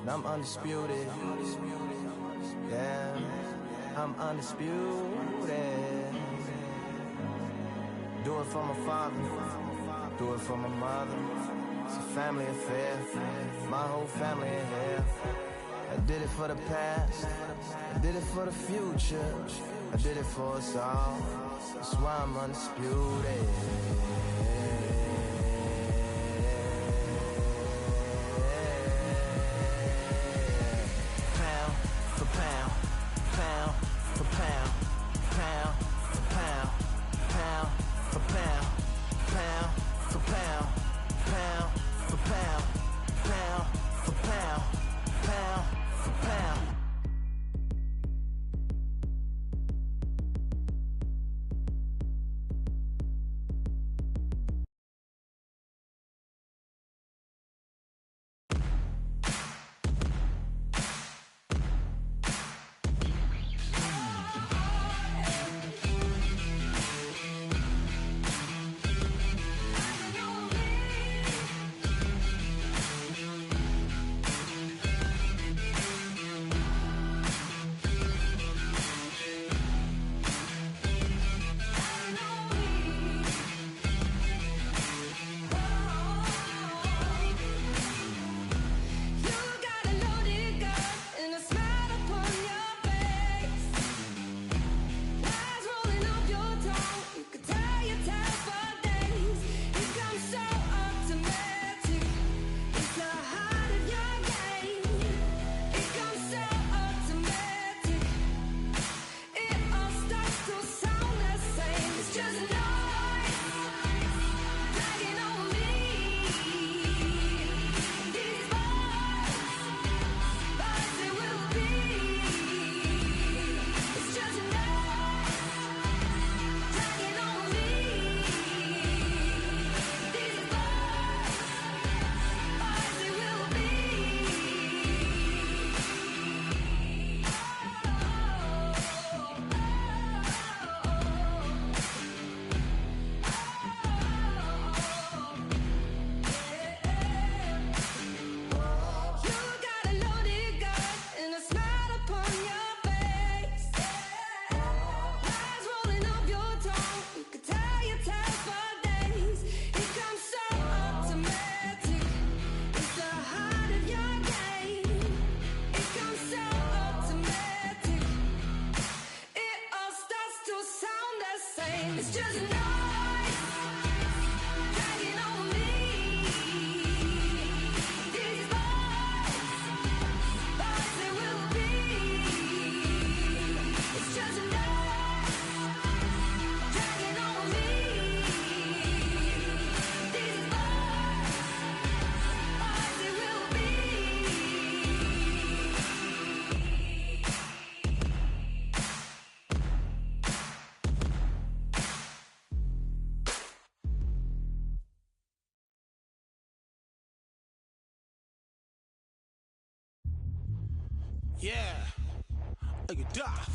I'm undisputed, yeah, I'm undisputed. Do it for my father, do it for my mother. It's a family affair, my whole family in here. I did it for the past, I did it for the future, I did it for us all. That's why I'm undisputed. Pound for pound, pound for pound, pound for pound, pound for pound, pound for pound, pound for pound, pound for pound, pound for pound. Yeah. Are you daft?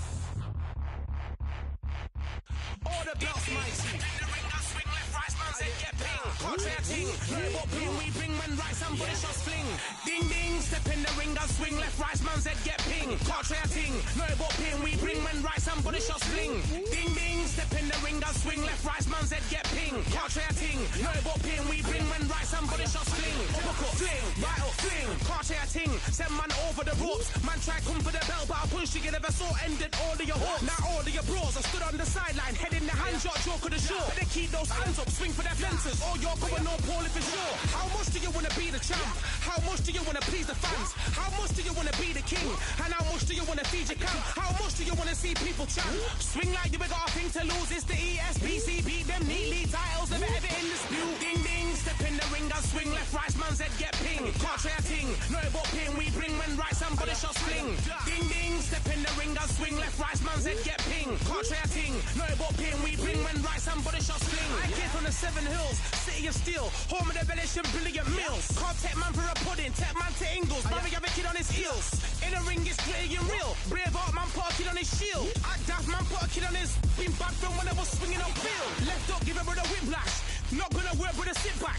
All the belts, mighty. In the ring, I swing left, right, man said get ping. Contrary ting, what ping we bring when right, somebody shots fling. Ding ding, step in the ring, I swing left, right, man said get ping. Contrary ting, no what ping we bring when right, somebody shots fling. Ding ding, step in the ring, I swing left, right, man said get ping. Contrary ting, no what ping we bring when right, somebody shots fling. Uppercut, fling, right up, fling. Contrary ting, send man over the ropes. Man try come for the belt, but I push you, never saw ended all of your hopes. Now all of your bros, I stood on the sideline, head in the hand, shot, joke of the show. Better keep those hands up, swing for their fences, or you're going on Paul if it's sure. How much do you wanna be the champ? How much do you wanna please the fans? How much do you wanna be the king? And how much do you wanna feed your camp? How much do you wanna see people champ? Swing like you got a thing to lose, it's the ESBC, beat them neatly, titles never ever in dispute. Ding ding, step in the ring, I swing left, right, man's head get ping. Can't try a ting, no about ping, we bring when right, somebody shots fling. Ding ding, step in the ring, I swing left, right, man's head get ping. Can't try a ting, no about ping, we bring when right, somebody shots fling. I came from the 7 Hills, city of steel, home of the village and brilliant meals. Can't take man for a pudding, take man to Ingles, man we have a kid on his heels. In the ring it's gritty and real, brave art man put a kid on his shield. Act daft man put a kid on his, been bad from when I was swinging on field. Left up, give him with a whiplash, not gonna work with a sit back.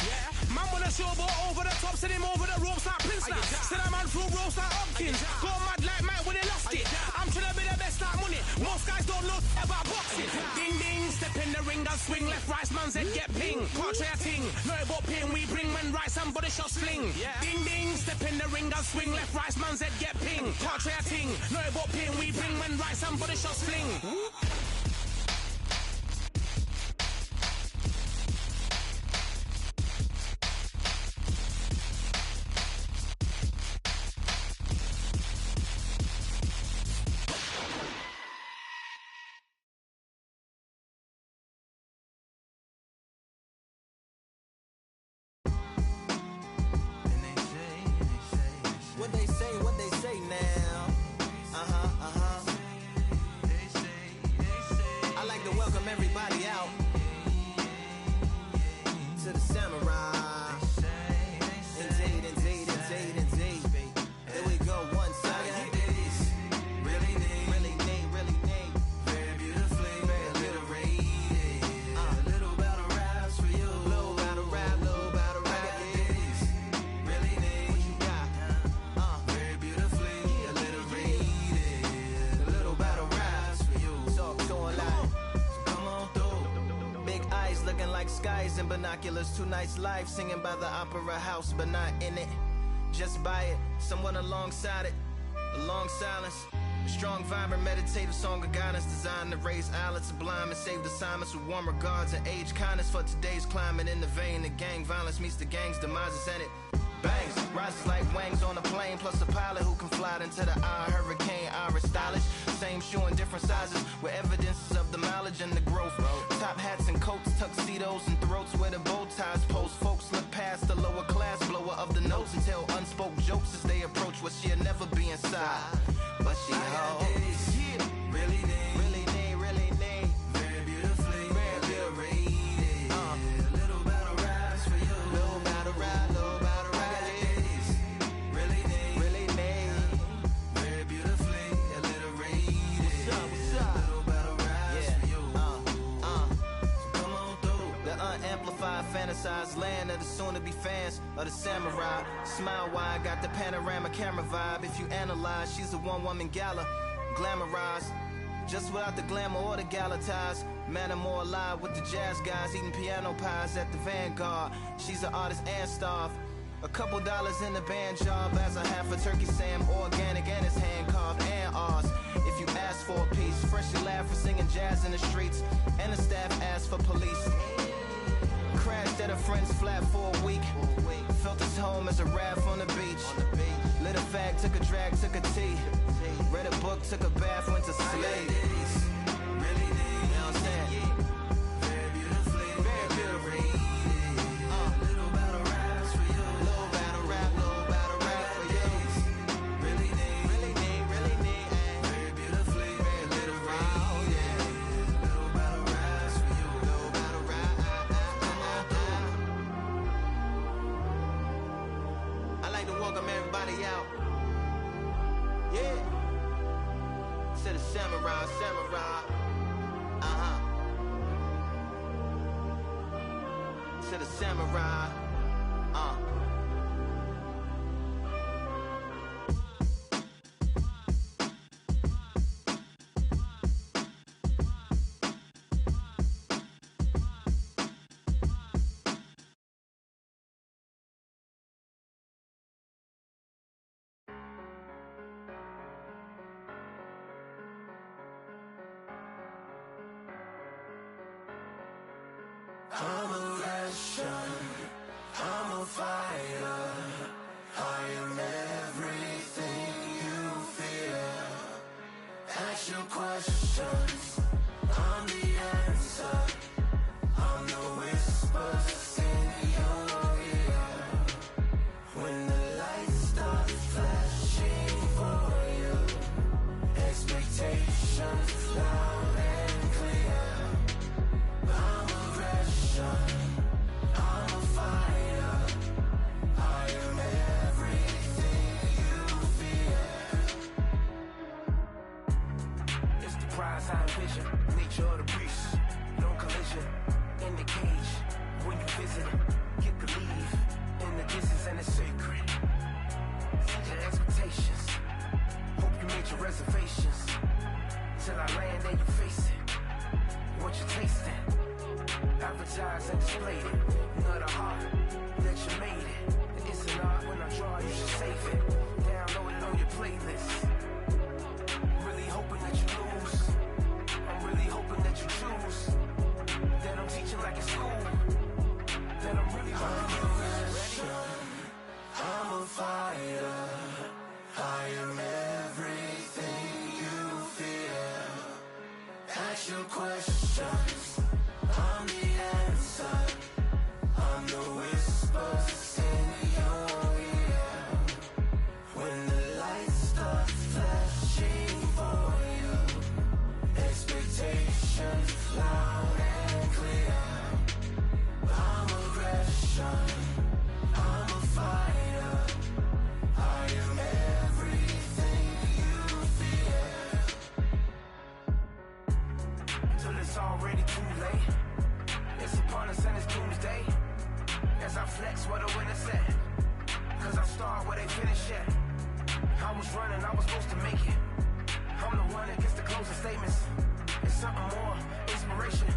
Man wanna showboat over the top, send him over the ropes like Prince Lash. Send a man through ropes like Hopkins, go mad like Mike when he lost it. I'm trying to be the best like money, most guys don't know about boxing. Ding ding, step in the ring, I swing left, right, man's head get ping. Can't try a ting, no about ping, we bring when right, somebody shots fling. Ding ding, step in the ring, I swing left, right, man's head get ping. Can't try a ting, no about ping, we bring when right, somebody shots fling. What they say now? I like to welcome everybody out to the Samurai. Indeed. Here we go, one time. Really need. Very beautifully, very alliterated. A little battle raps for you. Little battle rap. Really need. What you got? Very beautifully alliterated. A little battle raps for you. So alive. So come on through. Big eyes looking like skies and binoculars. 2 nights live singing by the opera house, but not in it. Just by it, someone alongside it. A long silence. A strong, vibrant, meditative song of guidance designed to raise eyelids sublime and save assignments with warm regards and age kindness for today's climate. In the vein of gang violence meets the gang's demises and it bangs, rises like wings on a plane, plus a pilot who can fly into the eye. Hurricane, Irish stylish, same shoe in different sizes, with evidences of the mileage and the growth. Top hats and coats, tuxedos and throats where the bow ties post. Folks look past the lower class blower of the notes and tell unspoke jokes as they approach what she'll never be inside. But she holds, really need. Very beautifully, very alliterated. A little battle raps for you. Little battle rap. Really need. Very beautifully alliterated. What's up? Little battle raps for you. So come on through. The unamplified, fantasized land of the soon-to-be fans of the Samurai. Smile wide, got the panorama camera vibe. If you analyze, she's a one-woman gala, glamorized, just without the glamour or the gala ties. Man, I'm more alive with the jazz guys, eating piano pies at the Vanguard. She's an artist and staff. A couple dollars in the band job as a half a turkey Sam, organic and it's hand carved and ours. If you ask for a piece, freshly laugh for singing jazz in the streets, and the staff asked for police. Crashed at a friend's flat for a week. Felt his home as a raft on the beach. Lit a fag, took a drag, took a tea. Read a book, took a bath, went to sleep. Really need. You know what I'm saying? Very beautifully, very beautifully. Little battle raps for you. Little battle rap for you. Really need. Very beautifully, very alliterated. Little battle raps for you. Little battle rap. Come on through. I like to welcome everybody out. Yeah. to the samurai, samurai. To the samurai. I'm a Russian, I'm a fighter, I am everything you fear. Ask your questions, I'm the answer, I'm the whispers in your ear. When the lights start flashing for you, expectations loud and clear. I'm a Russian, I'm a fighter, I am everything you fear. It's the prize I envision, nature of the beast, no collision, in the cage, when you visit, get to leave, in the distance and it's sacred. Set your expectations, hope you made your reservations, till I land and you face it, what you tasting. Advertise and display it. Not a heart that you made it. It's an art when I draw, you should save it. Download it on your playlist. Really hoping that you lose. I'm really hoping that you choose. That I'm teaching like in school. That I'm really hoping you ready. I'm a fighter. I am everything you fear. Ask your questions. I'm the answer, I'm the whispers in your ear. When the lights start flashing for you, expectations loud and clear. I'm a Russian, I'm a fighter, I am everything you fear. Till it's already too late. It's upon us and it's doomsday. As I flex where the winner said, cause I start where they finish yet. I was running, I was supposed to make it. I'm the one that gets the closing statements. It's something more, inspiration.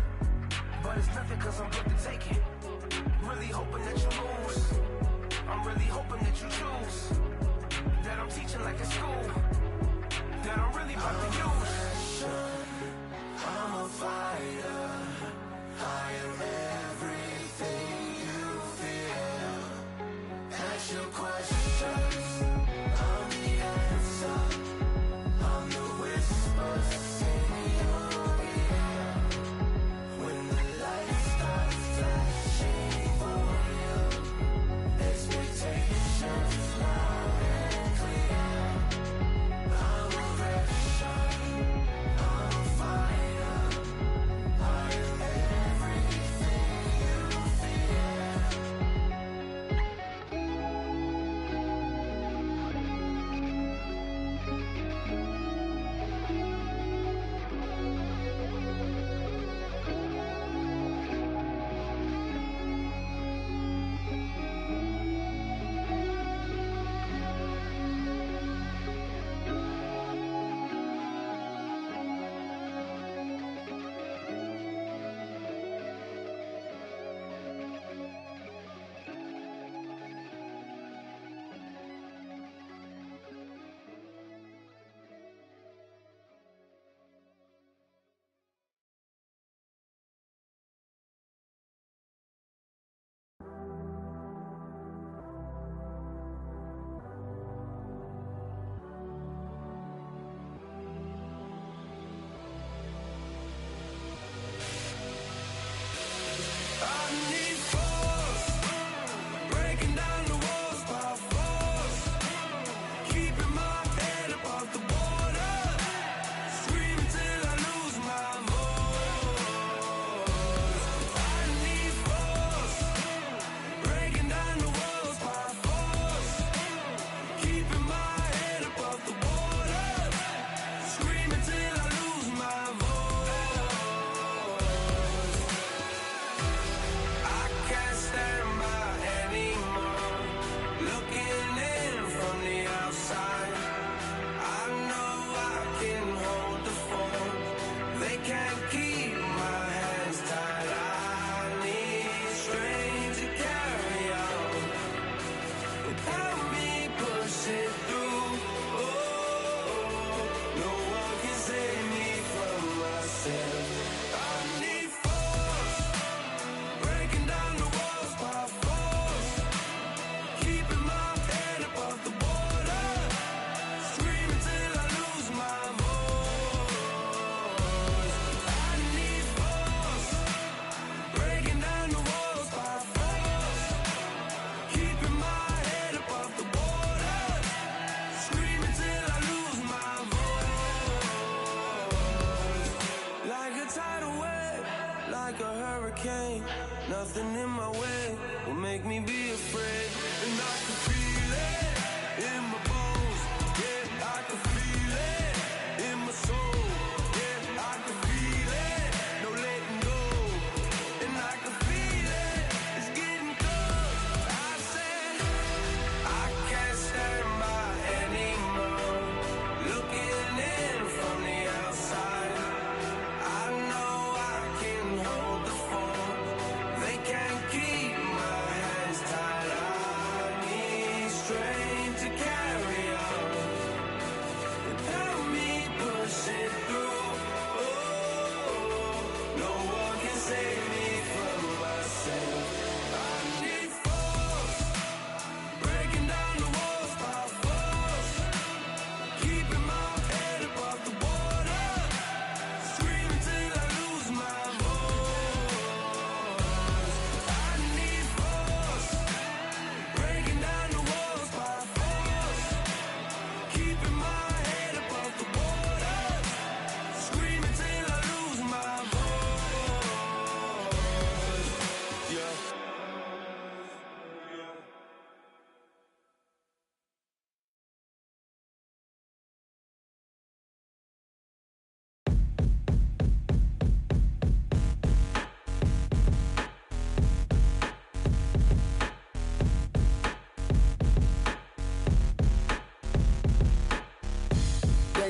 But it's nothing cause I'm good to take it. Really hoping that you lose. I'm really hoping that you choose. That I'm teaching like in school. That I'm really about to use. I'm a fighter. I am everything you fear. Ask your questions. I'm the answer. I'm the whispers in your ear. When the lights start flashing for you, expectations loud and clear. I'm a Russian. I'm a fighter. I am everything you fear.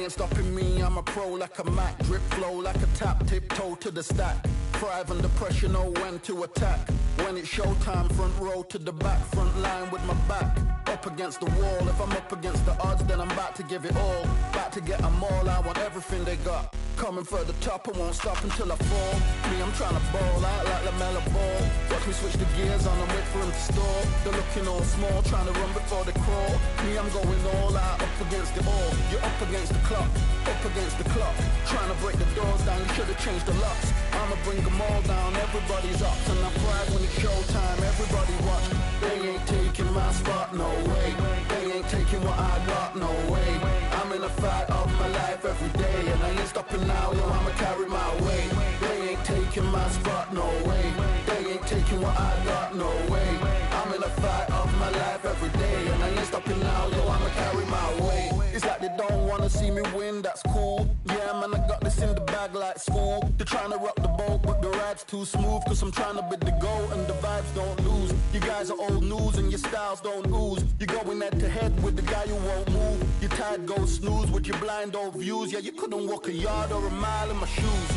ain't stopping me, I'm a pro like a Mac. Drip flow like a tap, tiptoe to the stack. Thrive under pressure, know when to attack. When it's showtime, front row to the back. Front line with my back up against the wall. If I'm up against the odds, then I'm about to give it all. About to get them all, I want everything they got. Coming for the top, I won't stop until I fall. Me, I'm trying to ball out like LaMelo Ball. Watch me switch the gears on and wait for him to stall. They're looking all small, trying to run before they crawl. Me, I'm going all out, up against it all. You're up against the clock, up against the clock. Trying to break the doors down, you should've changed the locks. I'ma bring them all down, everybody's up. And I pride when it's showtime, everybody watch. They ain't taking my spot, no way. They ain't taking what I got, no way. I'm in a fight of my life every day, and I ain't stopping now, yo, I'ma carry my weight. They ain't taking my spot, no way. They ain't taking what I got, no way. I'm in a fight of my life every day, and I ain't stopping now, yo, I'ma carry my weight. It's like they don't wanna see me win, that's cool. Yeah, man, I got this in the bag like school. They're trying to rock the boat, but the ride's too smooth. Cause I'm trying to bid the goal, and the vibes don't lose. You guys are old news, and your styles don't ooze. You're going head to head with the guy who won't move. Your tide goes snooze with your blind old views. Yeah, you couldn't walk a yard or a mile in my shoes.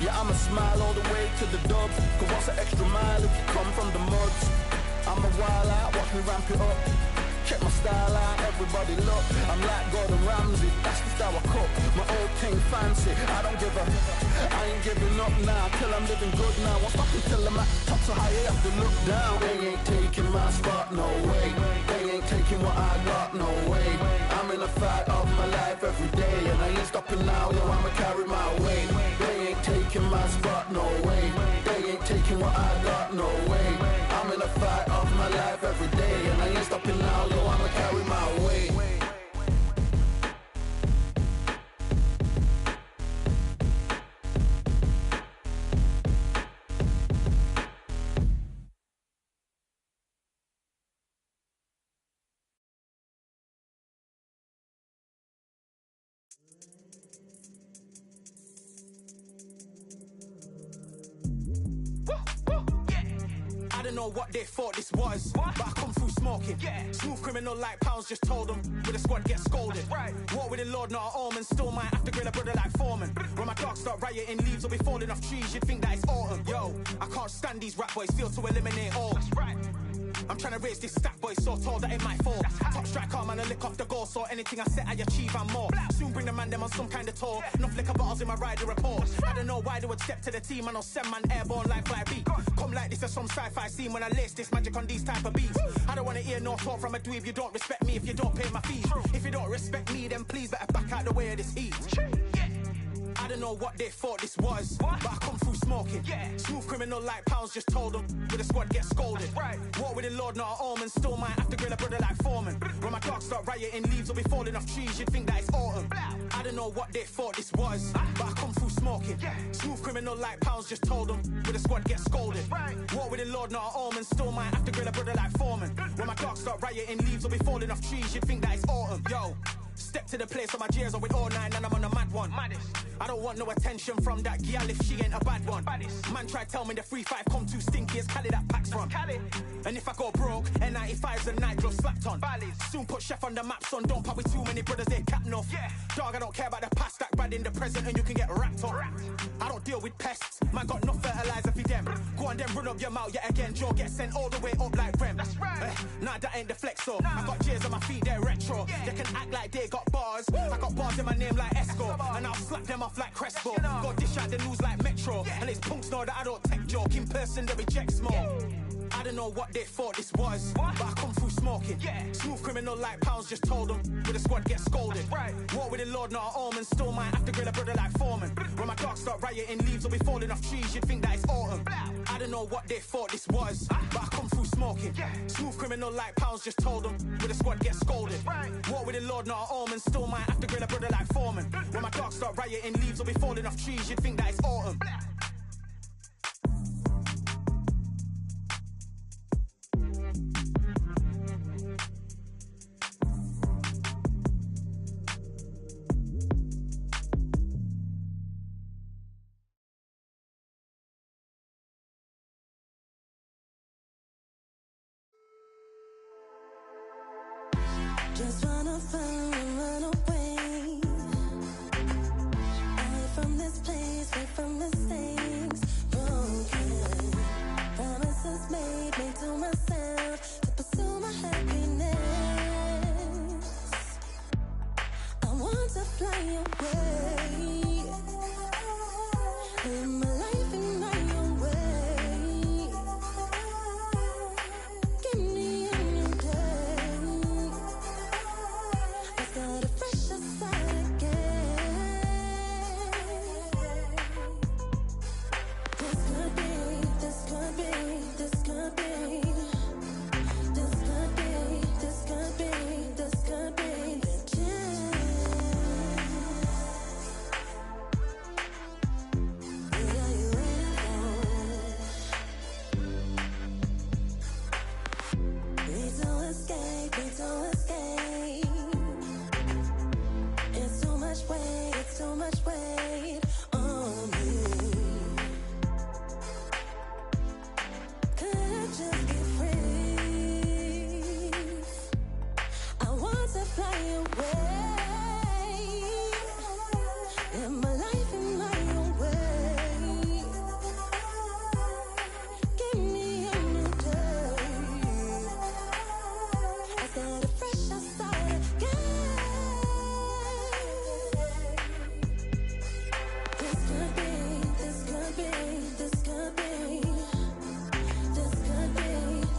Yeah, I'ma smile all the way to the dubs. Cause what's an extra mile if you come from the muds? I'm a wild out, watch me ramp it up. Check my style out, everybody look. I'm like Gordon Ramsay, that's the style I cook. My old thing fancy, I don't give a. I ain't giving up now, till I'm living good now. Won't stop until I'm at top so high, you have to look down. They ain't taking my spot, no way. They ain't taking what I got, no way. I'm in a fight of my life every day, and I ain't stopping now, yo, I'ma carry my weight. They ain't taking my spot, no way. They ain't taking what I got, no way. I'm in a fight of my life every day, and I ain't stopping now, yo, I'ma carry my weight. I don't know what they thought this was, but I come through smoking. Smooth criminal like Pounds just told them, with a squad get scolded. Walk with the Lord, not an almond, still might have to grill a brother like Foreman. When my dogs start rioting, leaves will be falling off trees, you'd think that it's autumn. Yo, I can't stand these rap boys, feel to eliminate all. I'm trying to raise this stack boy so tall that it might fall. Top strike arm and a lick off the goal, so anything I set I achieve and more. Soon bring the man them on some kind of tour. Enough liquor bottles in my rider report. I don't know why they would step to the team and I'll send man airborne like fly beat. Come like this as some sci-fi scene when I lace this magic on these type of beats. I don't wanna hear no talk from a dweeb. You don't respect me if you don't pay my fees. If you don't respect me, then please better back out the way of this heat. I don't know what they thought this was, but I come through smoking. Smooth criminal like Pounds just told them, with a squad get scolded. Walk with the Lord, not an almond, still might have to grill a brother like Foreman. When my dogs start rioting, leaves will be falling off trees, you'd think that it's autumn. I don't know what they thought this was, but I come through smoking. Smooth criminal like Pounds just told them, with a squad get scolded. Walk with the Lord, not an almond, still might have to grill a brother like Foreman. When my dogs start rioting, leaves will be falling off trees, you'd think that it's autumn. Yo, step to the place where my J's are with all nine and I'm on a mad one. I don't want no attention from that gal if she ain't a bad one. Man try tell me the 3-5 come too stinky as Cali that packs from. And if I go broke, N95's a nightglow slapped on. Soon put Chef on the map, son, don't pop with too many brothers, they cap enough. Dog, I don't care about the past, that bad in the present and you can get wrapped up. I don't deal with pests, man got no fertilizer for them. Go on then run up your mouth yet again, Joe get sent all the way up like Rem. Nah, that ain't the flex so. I got J's on my feet, they're retro. They can act like they got bars. I got bars in my name like Esco, and I'll slap them off like Crespo. Go dish out the news like Metro, and it's punks know that I don't take joke. In person they reject more. I don't know what they thought this was, but I come through smoking. Smooth criminal like Pounds just told them, with a squad get scolded. Walk with the Lord, not an almond, still might have to grill a brother like Foreman. When my dogs start rioting, leaves will be falling off trees, you'd think that it's autumn. I don't know what they thought this was, but I come through smoking. Smooth criminal like Pounds just told them, with a squad get scolded. Walk with the Lord, not an almond, still might have to grill a brother like Foreman. When my dogs start rioting, leaves will be falling off trees, you'd think that it's autumn. Just wanna run away. this place free from mistakes. Broken promises made to myself to pursue my happiness. I want to fly away. Live my life in my own way. Give me a new day. I start a fresh start again. This could be, this could be, this could be. This could be, this could be, this could be the chance. What are you waiting for? Need to escape, need to escape. It's too much weight, it's too much weight on me. Could I just be free? I want to fly away. Live my life in my own way. Give me a new day. I start a fresh, I start again. This could be, this could be, this could be. This could be,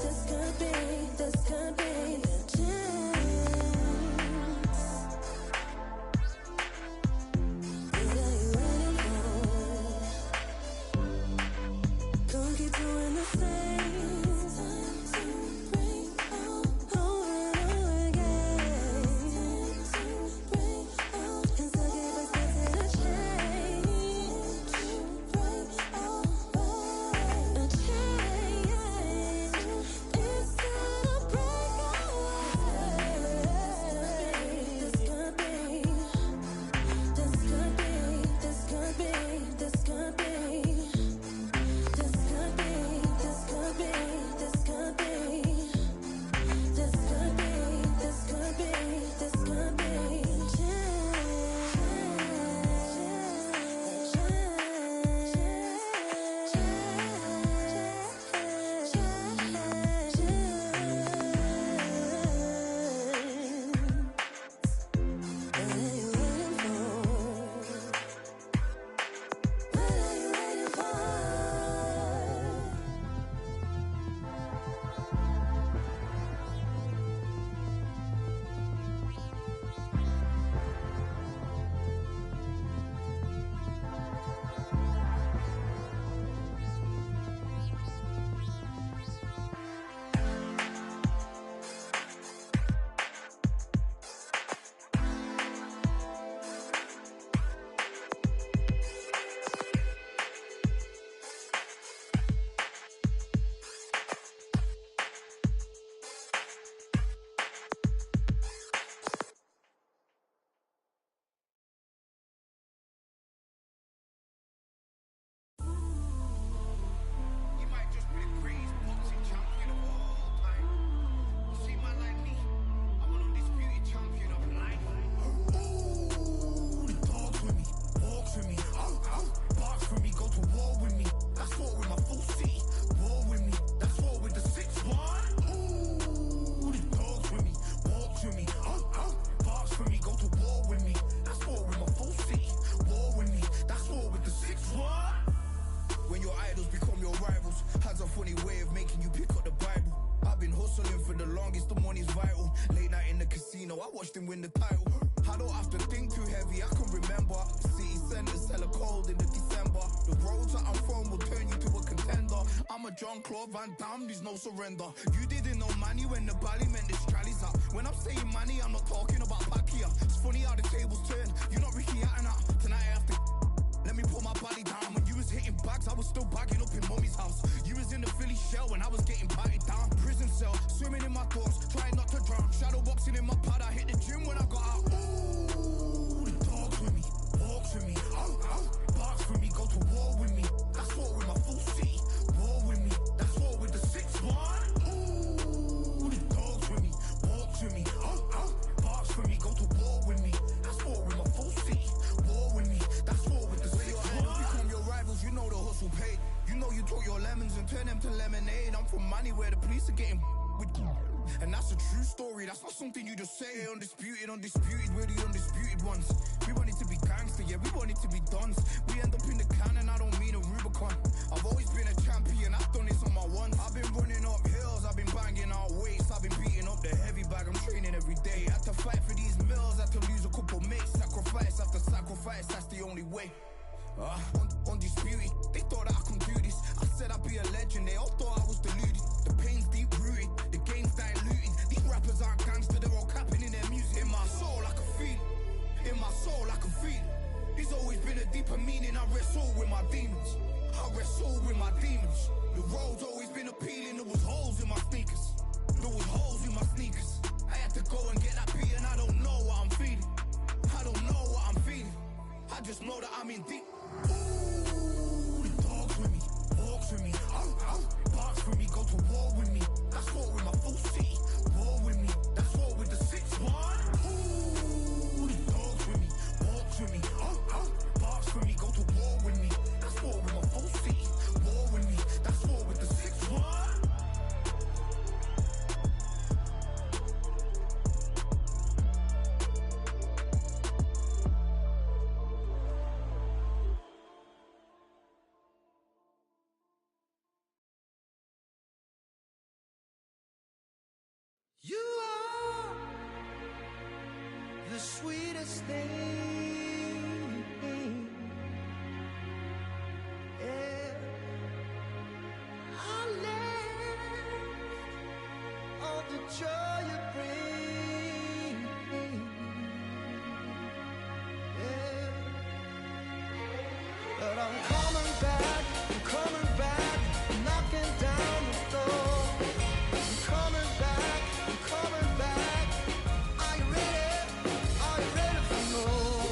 this could be, this could be the chance. What are you waiting for? Don't keep doing the same. Time to break out over and over again. Time to break out. Cause I gave expected a change. Break out, a change. It's gonna break out. This could be, this could be, this could be, this could be. This could be, this could be, this could be. This could be, this could be, this could be. What are you waiting for? What are you waiting for? You might just be the greatest boxing champion of all time. You see, man like me, I'm an undisputed champion of life. Ooh, the dogs with me, walks with me, barks for me, go to war with me. That's war with my full city. War with me, that's war with the 6-1. Ooh, the dogs with me, walks with me, barks for me, go to war with me. That's war with my full city. War with me, that's war with the 6-1. When your idols become your rivals, has a funny way of making you pick up the Bible. I've been hustling for the longest, the money's vital. Late night in the casino, I watched him win the title. I don't have to think too heavy, I can remember. The city centers hella cold in the December. The roads that I'm from will turn you to a contender. I'm a Jean-Claude Van Damme, there's no surrender. You didn't know money when the bally meant the strallies up. When I'm saying money, I'm not talking about Pacquiao. It's funny how the tables turn, you're not Ricky Hatton. Tonight I have to let me put my body down. When you was hitting bags, I was still bagging up in mommy's house. You was in the Philly shell when I was getting patted down. Prison cell, swimming in my thoughts, trying not to drown. Shadow boxing in my pad, I hit the gym when I got out. Ooh, the dogs with me, walks with me, barks for me, go to war with me. That's war with my full city. War with me, that's war with the 6-1. Ooh, the dogs with me, to getting with. And that's a true story, that's not something you just say. Undisputed, we're the undisputed ones. We want it to be gangster, yeah, we want it to be dons. We end up in the can and I don't mean a Rubicon. I've always been a champion, I've done this on my ones. I've been running up hills, I've been banging out weights, I've been beating up the heavy bag, I'm training every day. Had to fight for these mills, had to lose a couple mates. Sacrifice after sacrifice, that's the only way. Undisputed, they thought that I could do this. I said I'd be a legend, they all thought I was deluded. The pain's deep rooted, the game's diluted. These rappers aren't gangster, they're all capping in their music. In my soul I can feel it, in my soul I can feel it. There's always been a deeper meaning, I wrestle with my demons. I wrestle with my demons. The road's always been appealing, there was holes in my sneakers. There was holes in my sneakers. I had to go and get that beat and I don't know what I'm feeling. I don't know what I'm feeling. I just know that I'm in deep. Ooh, the dogs with me, walks with me, barks with me, go to war with me. That's war with my full city, war with me. That's war with the 6-1. Ooh, the dogs with me, walks with me, barks with me, go to war with me. That's war with my full city, war with me. That's war with the 6-1. You are the sweetest thing, yeah. I live all the joy you bring, yeah. But I'm coming back, knocking down the door. I'm coming back. Are you ready for more?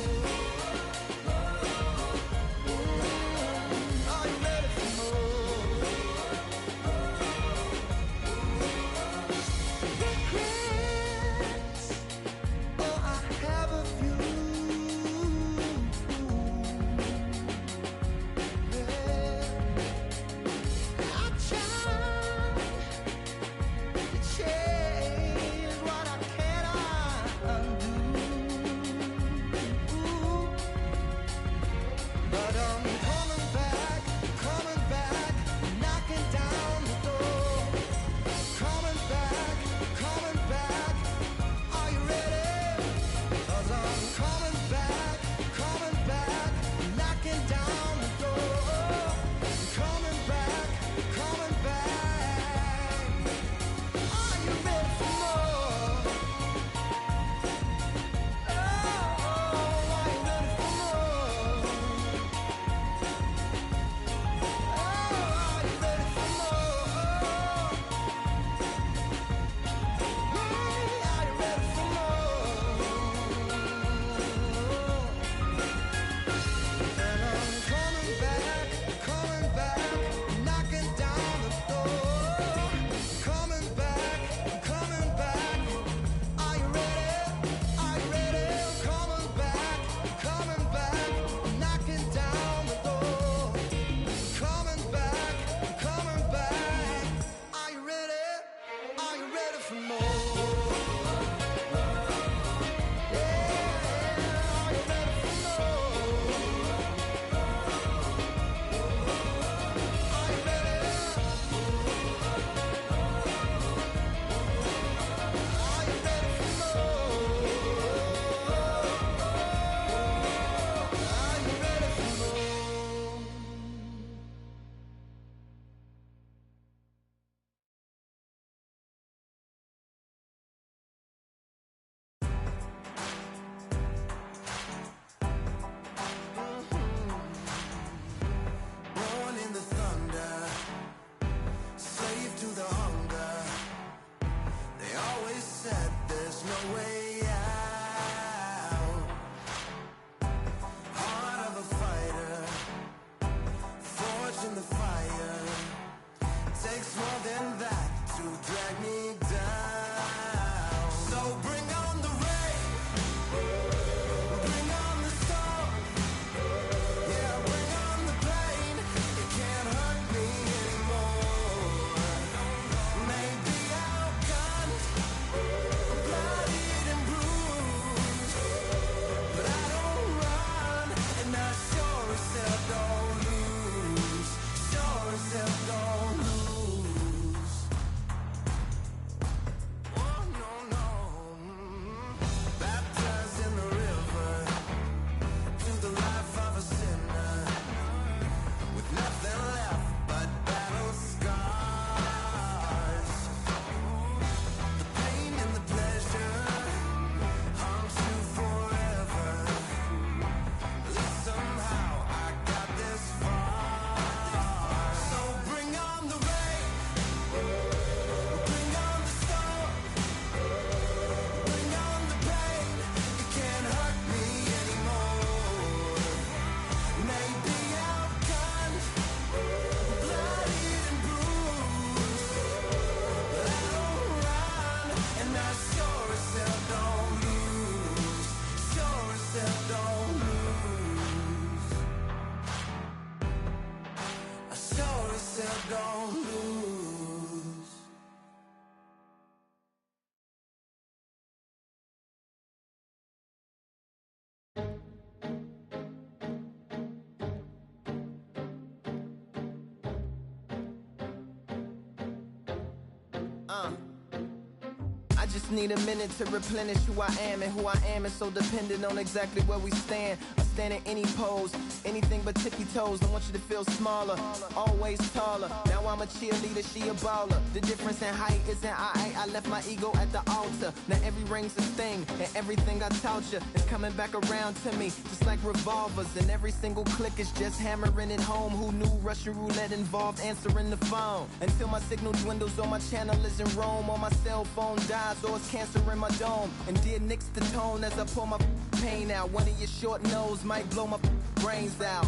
I just need a minute to replenish who I am, and who I am is so dependent on exactly where we stand. I stand in any pose, anything but tippy toes. Don't want you to feel smaller, always taller. Now I'm a cheerleader, she a baller. The difference in height isn't I left my ego at the altar. Now every ring's a thing, and everything I taught you is coming back around to me, just like revolvers. And every single click is just hammering it home. Who knew Russian roulette involved answering the phone? Until my signal dwindles or my channel is in Rome, or my cell phone dies, or it's cancer in my dome. And dear Nick's the tone as I pour my pain out. One of your short nose might blow my brains out,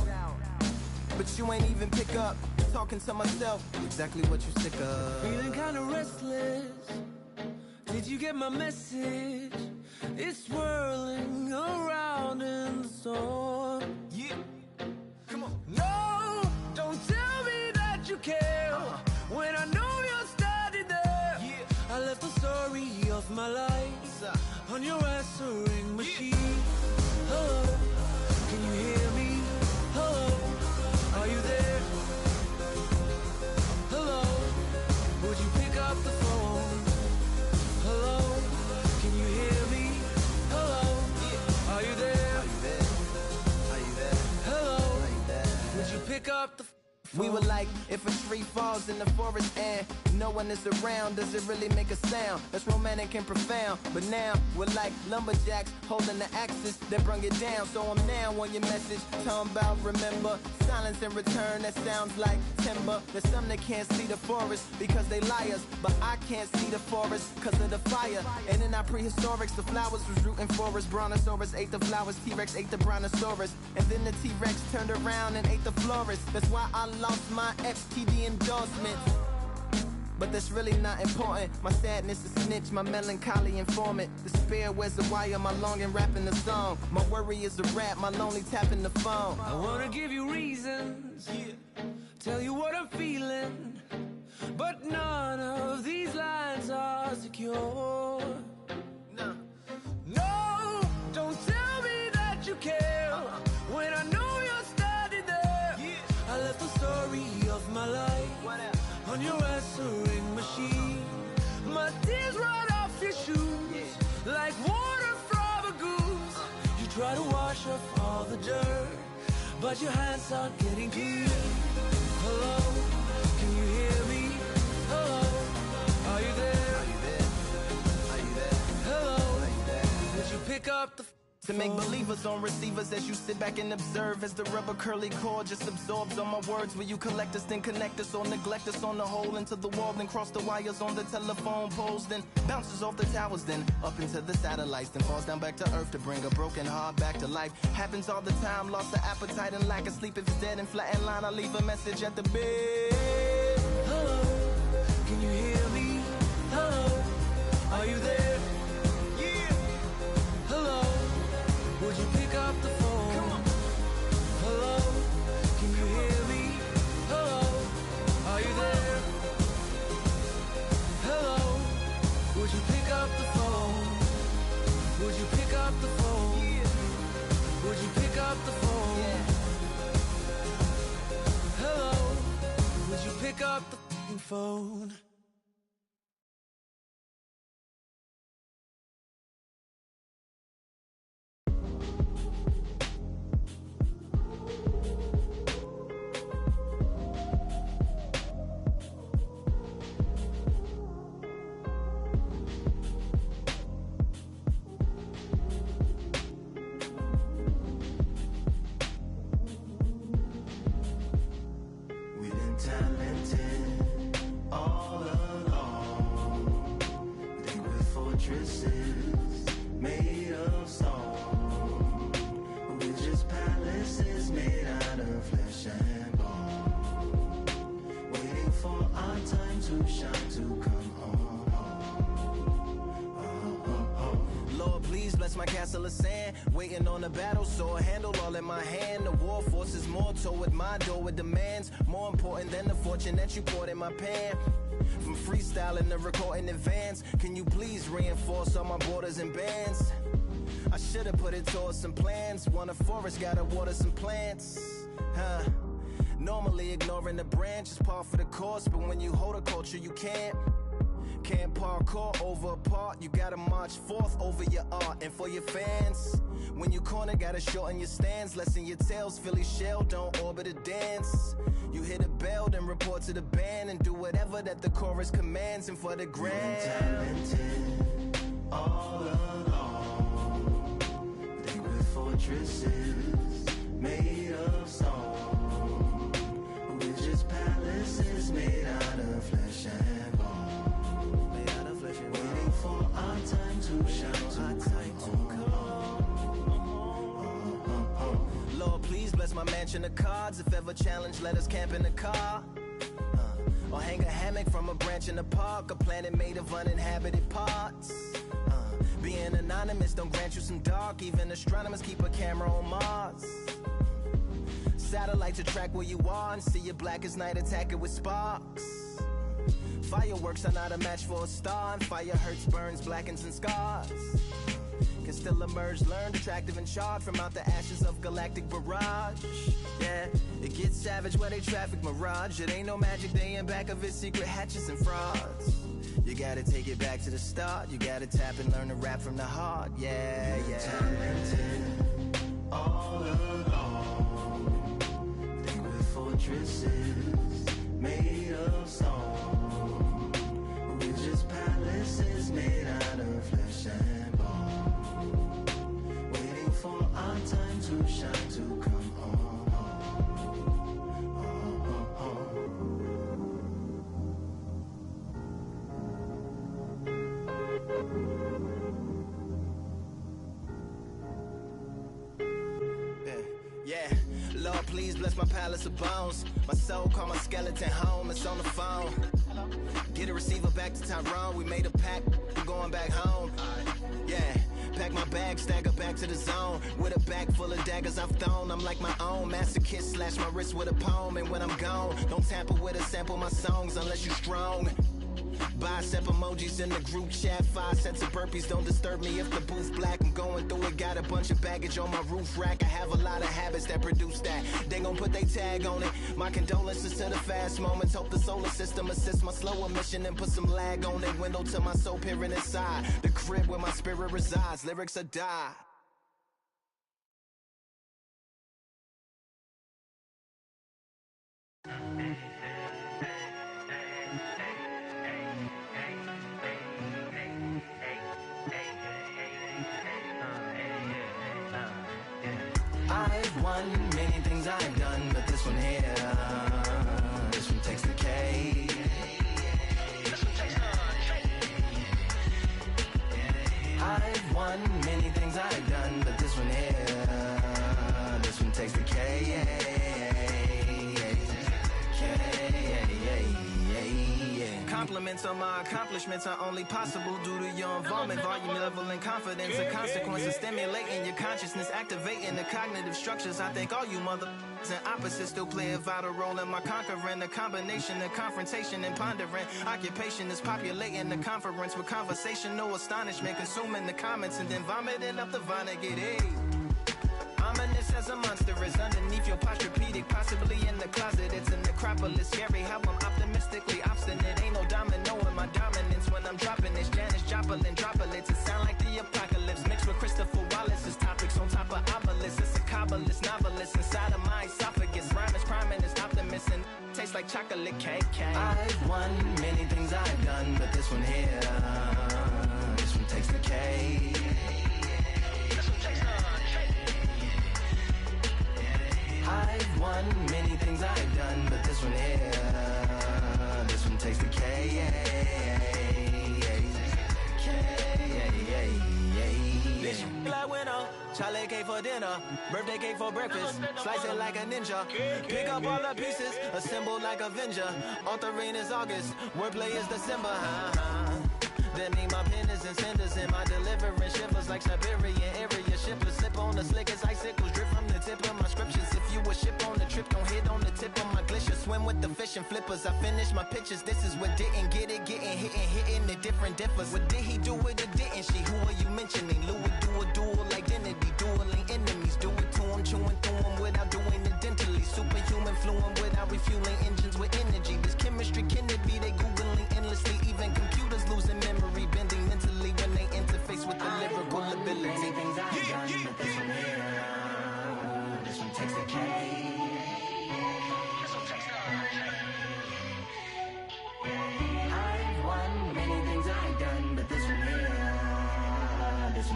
but you ain't even pick up. Talking to myself, exactly what you sick of. Feeling kinda restless. Did you get my message? It's swirling around in the storm. Yeah, come on. No, don't tell me that you care when I know you're standing there. Yeah. I left the story of my life on your answering machine. Hello, can you hear me? Hello, are you there? Hello, would you pick up the phone? Hello, can you hear me? Hello, are you there? Are you there? Are you there? Hello, Are you there? would you pick up the phone? We were like, if a tree falls in the forest and no one is around, does it really make a sound? That's romantic and profound. But now we're like lumberjacks holding the axes that bring it down. So I'm now on your message, talking about remember. Silence in return, that sounds like timber. There's some that can't see the forest because they liars, but I can't see the forest because of the fire. And in our prehistorics, the flowers was rooting for us. Brontosaurus ate the flowers, T-Rex ate the brontosaurus, and then the T-Rex turned around and ate the florist. That's why I lost my FTD endorsements, but that's really not important. My sadness is snitch, my melancholy informant. Despair wears a wire, my longing rapping the song. My worry is a rap, my lonely tapping the phone. I wanna give you reasons, tell you what I'm feeling, but none of these lines are secure. No, don't tell me that you care when I know you're standing there. I left the story of my life on your answering machine. My tears run off your shoes like water from a goose. You try to wash off all the dirt, but your hands aren't getting clean. Hello, can you hear me? Hello, are you there? Are you there? Are you there? Hello, Are you there? would you pick up the To make believers on receivers as you sit back and observe as the rubber curly cord just absorbs all my words. Will you collect us, then connect us, or neglect us on the hole into the wall, then cross the wires on the telephone poles, then bounces off the towers, then up into the satellites, then falls down back to earth to bring a broken heart back to life. Happens all the time, lost the appetite and lack of sleep. If it's dead and flat in line, I leave a message at the bed. Hello, can you hear me? Hello, are you there? Yeah. Hello, would you pick up the phone? Come on. Hello, can you hear me? Hello, are you there? Hello, would you pick up the phone? Would you pick up the phone? Would you pick up the phone? Hello, would you pick up the phone? We've been talented all along. We think we're fortresses made of stone, but we're just palaces made out of flesh and bone, waiting for our time to shine, to come home. Lord, please bless my castle of sand. Waiting on a battle sword, handle all in my hand. The war force is more toward my door with demands. More important than the fortune that you poured in my pan. From freestyling to recording advance, can you please reinforce all my borders and bands? I should've put it towards some plans. Want a forest, gotta water some plants. Huh. Normally ignoring the branch is par for the course, but when you hold a culture, you can't. Can't parkour over a part, you gotta march forth over your art. And for your fans, when you corner, gotta shorten your stance. Lessen your tails, Philly shell, don't orbit a dance. You hit a bell, then report to the band and do whatever that the chorus commands. And for the grand, talented all along. They with fortresses made of stone. We're just palaces made out of flesh and bone. Made out of flesh and bone. Waiting for our time to shine, Lord, please bless my mansion of cards. If ever challenged, let us camp in the car. Or hang a hammock from a branch in the park. A planet made of uninhabited parts. Being anonymous don't grant you some dark. Even astronomers keep a camera on Mars. Satellite to track where you are and see your black as night attack it with sparks. Fireworks are not a match for a star. And fire hurts, burns, blackens, and scars. Can still emerge, learned, attractive and charred from out the ashes of galactic barrage. Yeah, it gets savage where they traffic mirage. It ain't no magic day in back of it, secret hatches and frauds. You gotta take it back to the start. You gotta tap and learn to rap from the heart. Yeah, yeah. Talented all along. They with fortresses made of stone. We're just palaces made out of flesh and bone. Waiting for our time to shine, to come on. Yeah, Lord, please bless my palace of bones. My soul call my skeleton home, it's on the phone. Get a receiver back to Tyrone. We made a pact, I'm going back home. Yeah, pack my bag, stagger back to the zone. With a bag full of daggers I've thrown. I'm like my own masochist, slash my wrist with a poem. And when I'm gone, don't tamper with or sample my songs unless you strong. Bicep emojis in the group chat. 5 sets of burpees, don't disturb me if the booth black. I'm going through it, got a bunch of baggage on my roof rack. I have a lot of habits that produce that. They gon' put they tag on it. My condolences to the fast moments. Hope the solar system assists my slow emission and put some lag on it. Window to my soul peering inside the crib where my spirit resides. Lyrics are die. I've won many things I've done, but this one here, this one takes the cake. I've won many things I've done, but this one here, this one takes the cake. Compliments on my accomplishments are only possible due to your involvement, volume, level, and confidence. A consequence of stimulating your consciousness, activating the cognitive structures. I think all you mother and opposites still play a vital role in my conquering. The combination of confrontation and pondering. Occupation is populating the conference with conversational astonishment, consuming the comments and then vomiting up the Vonnegut. Hey. Ominous as a monster is underneath your posturepedic, possibly in the closet. It's a necropolis, scary how I'm optimistically obstinate. Ain't no domino in my dominance when I'm dropping this. Janis Joplin droplets, it sound like the apocalypse mixed with Christopher Wallace's topics on top of obelisks. It's a kabbalist novelist inside of my esophagus. Rhyme is priming, is optimist and tastes like chocolate cake. I've won many things I've done, but this one here, this one takes the cake. I've won many things I've done, but this one here, this one takes the K. Bitch, like winner, chocolate cake for dinner, birthday cake for breakfast, slice it like a ninja, pick up all the pieces, assemble like Avenger, authoring is August, wordplay is December, That mean my pen is in cinders and my deliverance shivers like Siberian area shippers. Slip on the slick as icicles, drip from the tip of my scriptures. If you a ship on the trip, don't hit on the tip of my glacier. Swim with the fish and flippers. I finish my pictures. This is what didn't get it, getting hitting the different differs. What did he do with it? Didn't she? Who are you mentioning? Lou would do a dual identity, dueling enemies. Do it to him, chewing through him without doing it dentally. Superhuman, fluent without refueling engines with energy. This chemistry can it be? They googling endlessly. Even computers lose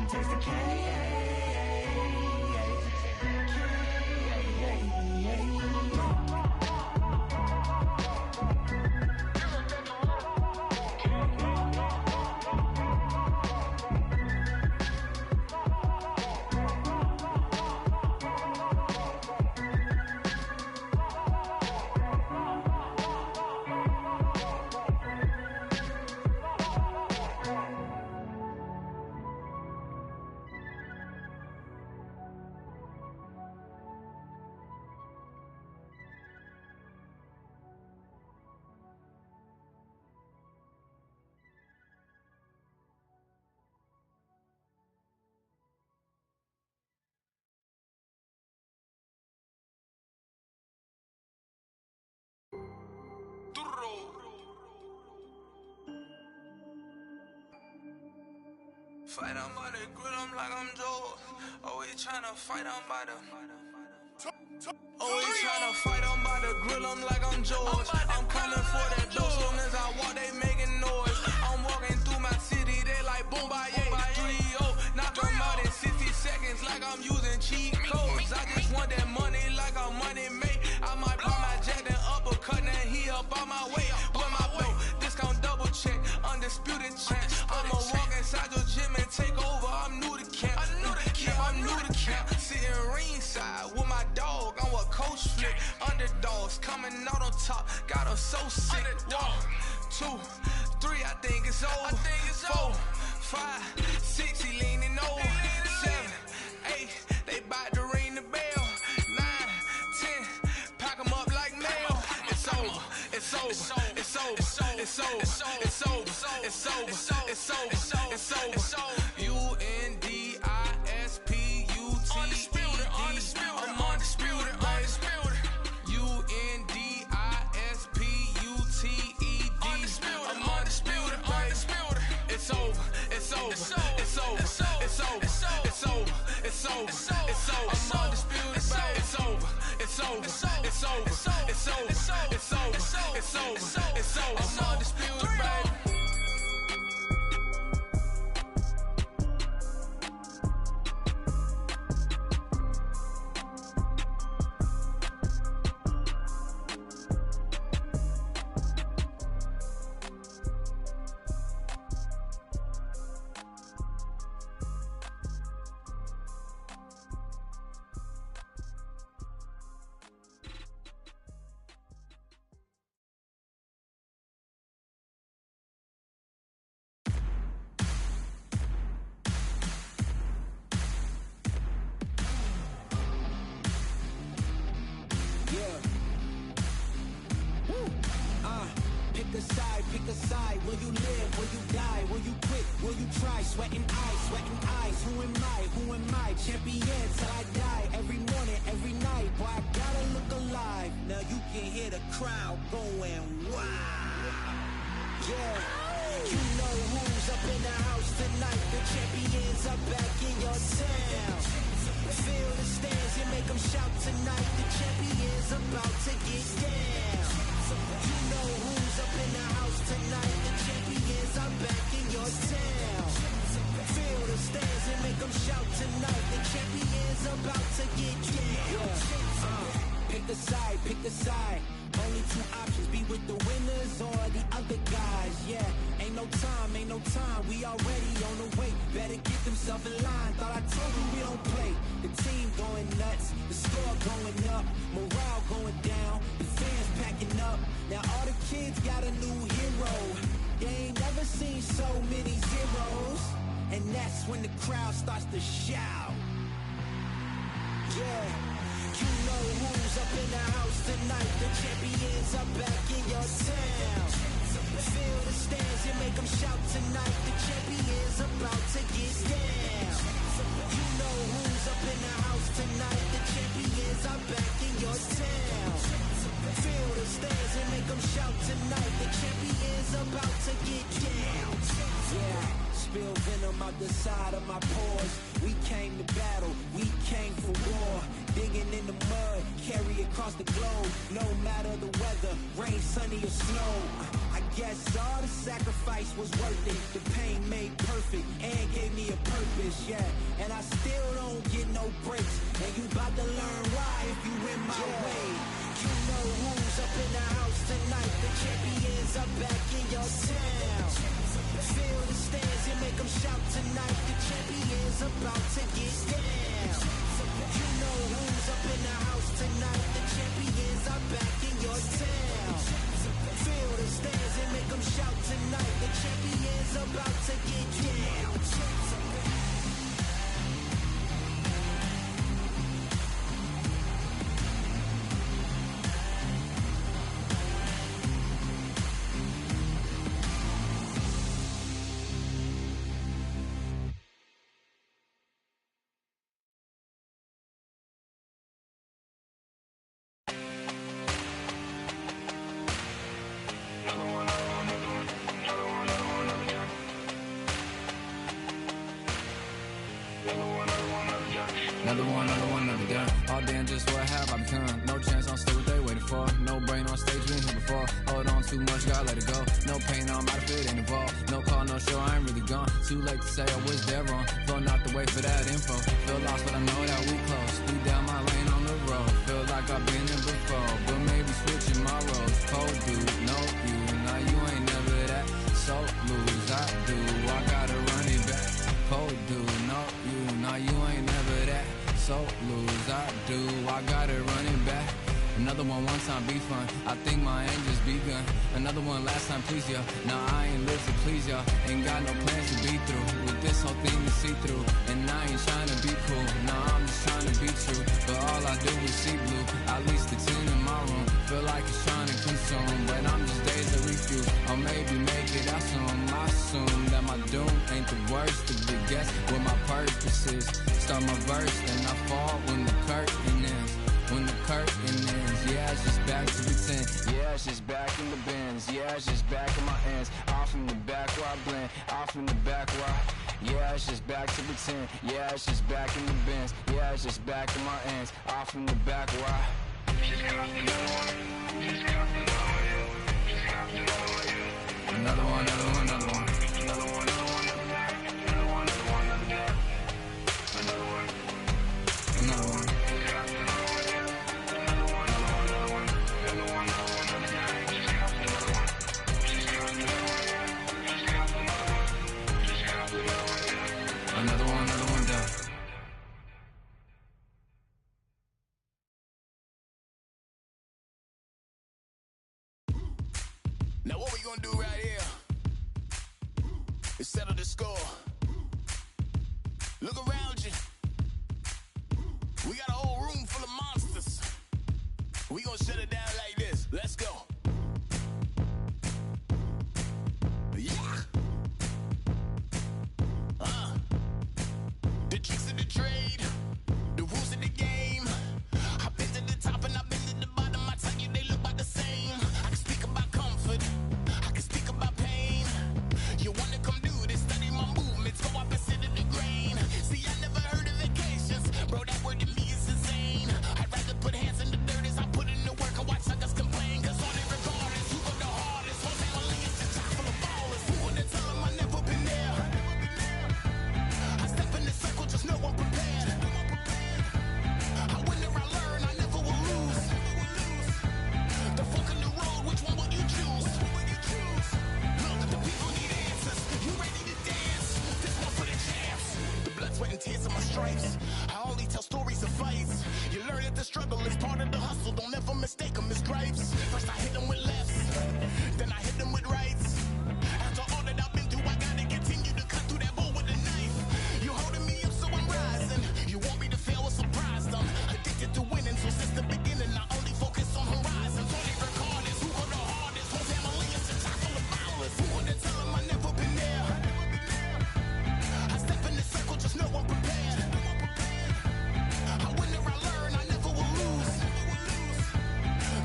taste the Fight, I'm by the grill, I'm like I'm Joe. Always tryna fight, I'm by the. Always tryna fight, I'm by the grill, I'm like I'm George. I'm coming for that dough, soon as I walk, they making noise. I'm walking through my city, they like boom, by 3-0. Knock them out in 60 seconds, like I'm using cheat codes. I just want that money, like I'm money made. I might pop my jack, then uppercut, then he up on my way. With my belt, discount double check, undisputed champ. I'ma walk inside your gym and take over. I'm new to camp. I'm new to camp. Sitting ringside with my dog. I'm what coach flick. Underdogs coming out on top. Got them so sick. 1, 2, 3. I think it's over. 4, 5, 6. He leaning over. 7, 8. They bout to ring the bell. 9, 10. Pack them up like mail. It's over. It's over. It's over. It's over. It's over. It's over. It's over. It's over. It's over. UNDISPUTED. I'm undisputed. UNDISPUTED. I'm undisputed. It's over. It's over. It's over. It's over. It's over. It's over. It's over. I'm undisputed. It's over. It's over. It's over. It's over. It's over. It's over. It's over. I'm undisputed, baby. Pick a side. Will you live? Will you die? Will you quit? Will you try? Sweating eyes. Who am I? Champion till I die. Every morning, every night. Boy, I gotta look alive. Now you can hear the crowd going wow. Yeah. You know who's up in the house tonight. The champions are back in your town. Feel the stands and make them shout tonight. The champions about to get down. You know who's up in the house tonight. The champions are back in your town. Feel the stands and make them shout tonight. The champions about to get down. Pick a side. Only 2 options, be with the winners or the other guys. Yeah, ain't no time, we already on the way. Better get themselves in line, thought I told you we don't play. The team going nuts, the score going up, morale going down, the fans packing up. Now all the kids got a new hero. They ain't never seen so many zeros. And that's when the crowd starts to shout. Yeah. You know who's up in the house tonight. The champions are back in your town. Feel the stands and make them shout tonight. The champions about to get down. You know who's up in the house tonight. The champions are back in your town. Feel the stands and make them shout tonight. The champions about to get down. Yeah. Spill venom out the side of my pores. We came to battle, we came for war. Digging in the mud, carry across the globe. No matter the weather, rain, sunny or snow. I guess all the sacrifice was worth it. The pain made perfect and gave me a your purpose, yeah. And I still don't get no breaks. And you about to learn why if you in my way. You know who's up in the house tonight. The champions are back in your town. Feel the stands and make them shout tonight. The champions about to get down. You know who's up in the house tonight. The champions are back in your town. Feel the stands and make them shout tonight. The champions about to get down. Another gun. All damn, just what have I become? No chance on stage, what they waiting for. No brain on stage, been here before. Hold on too much, gotta let it go. No pain, I'm out of it, ain't involved. No call, no show, I ain't really gone. Too late to say I was there wrong. Flown out the way for that info. Feel lost, but I know that we close. Speed down my lane on the road. Feel like I've been there before, but maybe switching my roles. Cold dude, no you, now you ain't never that. So lose, I do, I gotta run it back. Cold dude, no you, now you ain't never that. So lose, I do, I gotta run it back. Another one time be fun, I think my aim just begun. Another one last time please ya. Now I ain't live to please ya. Ain't got no plans to be through with this whole thing to see through. And I ain't trying to be cool, nah I'm just trying to be true. But all I do is see blue, at least the 10 in my room. Feel like it's trying to consume, but I'm just days of refuse. Or maybe make it out soon. I assume that my doom ain't the worst of the guess what my purpose is. Start my verse, then I fall when the curtain ends. When the curtain ends, yeah, it's just back to pretend. Yeah, it's just back in the bins. Yeah, it's just back in my ends. Off in the back where I blend. Off in the back where I... Yeah, it's just back to pretend. Yeah, it's just back in the bins. Yeah, it's just back in my ends. Off in the back where I... Another one, another one, another one. Another one, another one, another one. Another one, another one. Another one. Another one done. Now what we gonna do right here is settle the score. Look around you. We got a whole room full of monsters. We gonna shut it down like this. Let's go. Yeah. The tricks of the trade, the rules of the game. I've been to the top and I've been to the bottom. I tell you they look about the same. I can speak about comfort, I can speak about pain. You wanna come do this, study my movements, go up and sit in the grain. See, I never heard of vacations, bro, that word to me is insane. I'd rather put hands in the dirt as I put in the work. I watch suckers complain, cause on it regardless, who go the hardest? Whole family is the top full of ballers. Who wanna tell them I never been there? I step in the circle, just know I'm prepared. I win or I learn, I never will lose. The fork in the road, which one will you choose? Look, the people need answers. You ready to dance? This one for the champs. The blood, sweat, and tears of my stripes. I only tell stories of fights. You learn that the struggle is part of the hustle. Don't ever mistake them as gripes. First I hit them with lefts, then I hit them with rights. After all that I've been through, I gotta continue to cut through that bowl with a knife. You holding me up, so I'm rising. You want me to fail or surprised? I'm addicted to winning, so since the beginning, I only focus on horizons. Only regardless, who go the hardest? Whole family is the top full of ballers. Who wanna tell them I never been there? I step in the circle, just know I'm prepared. I win or I learn, I never will lose.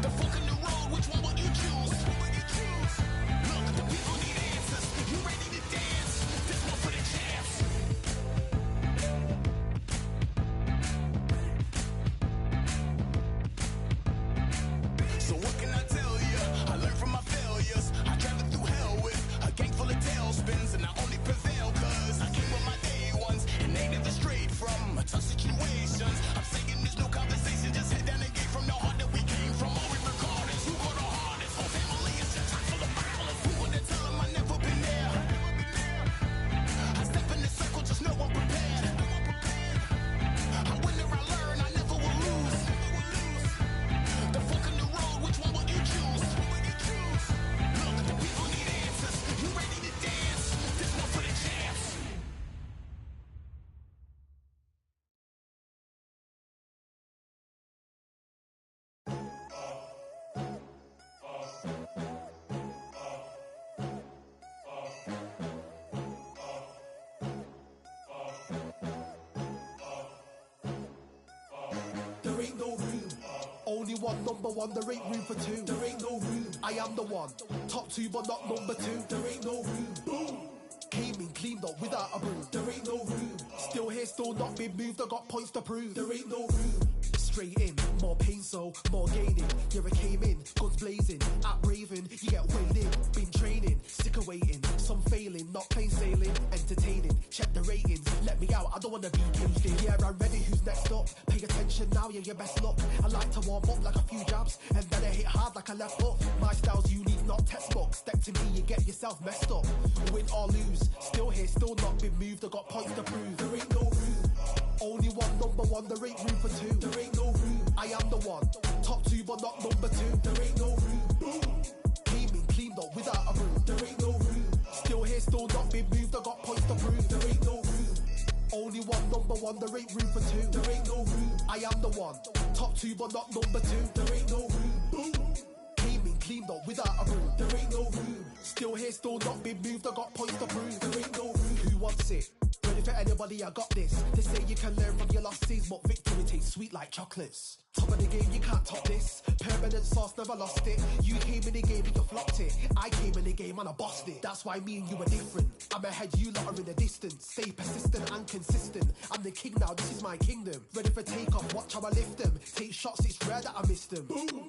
The fork in the road, which one will you choose? Look, the people need answers. there ain't no room. Only one number one, there ain't room for two. There ain't no room. I am the one. Top two, but not number two. There ain't no room. Boom. Came in, cleaned up without a broom. There ain't no room. Still here, still not been moved. I got points to prove. There ain't no room. Straight in, more pain, so more gaining. Yeah, I came in, guns blazing. At Raven, you get weighed in. Been training, sick of waiting. Some failing, not plain sailing. Entertaining, check the ratings. Let me out, I don't wanna be caged in. Yeah, I'm ready, who's next up? Pay attention now, yeah, your best luck. I like to warm up like a few jabs, and then I hit hard like a left hook. My style's unique, not textbook. Step to me, you get yourself messed up. Win or lose, still here, still not been moved. I got points to prove. There ain't no room. Only one number one, there ain't room for two. There ain't no room. I am the one. Top two, but not number two. There ain't no room. Boom. Came in, cleaned up without a broom. There ain't no room. Still here, still not been moved. I got points to prove. There ain't no room. Only one number one, there ain't room for two. There ain't no room. I am the one. Top two, but not number two. There ain't no room. Boom. Came in, cleaned up without a broom. There ain't no room. Still here, still not been moved. I got points to prove. There ain't no room. Who wants it? Ready for anybody, I got this. They say you can learn from your losses, but victory tastes sweet like chocolates. Top of the game, you can't top this. Permanent sauce, never lost it. You came in the game and you flopped it. I came in the game and I bossed it. That's why me and you are different. I'm ahead, you lot are in the distance. Stay persistent and consistent. I'm the king now, this is my kingdom. Ready for takeoff, watch how I lift them. Take shots, it's rare that I miss them. Boom.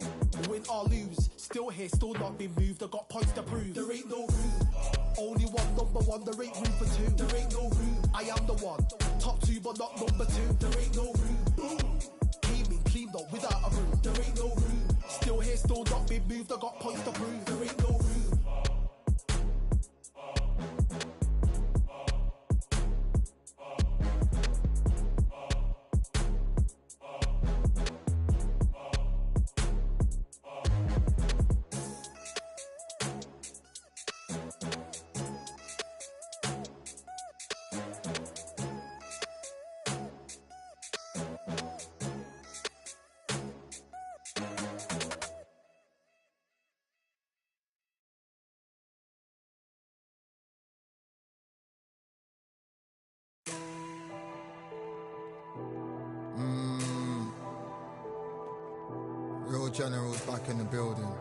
Win or lose, still here, still not been moved. I got points to prove. There ain't no room. Only one number one, there ain't room for two. There ain't no room. I am the one. Top two, but not number two. There ain't no room. Boom. Came in, cleaned up without a broom. There ain't no room. Still here, still not been moved. I got points to prove. There ain't no room. Real generals back in the building.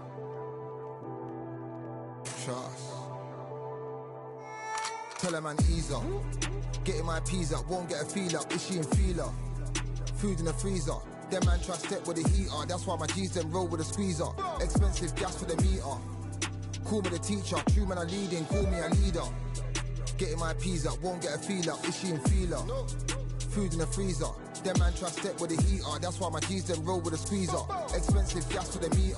Trust. Tell a man ease up. Getting my peas up, won't get a feel up. Is she in feeler? Food in the freezer. Them man try step with the heater. That's why my G's them roll with a squeezer. Expensive gas for the meter. Call me the teacher. True man I leading, call me a leader. Getting my peas up, won't get a feel up. Is she in feeler? Food in the freezer. Them man try step with the heater. That's why my G's them roll with a squeezer. Expensive gas for the meter.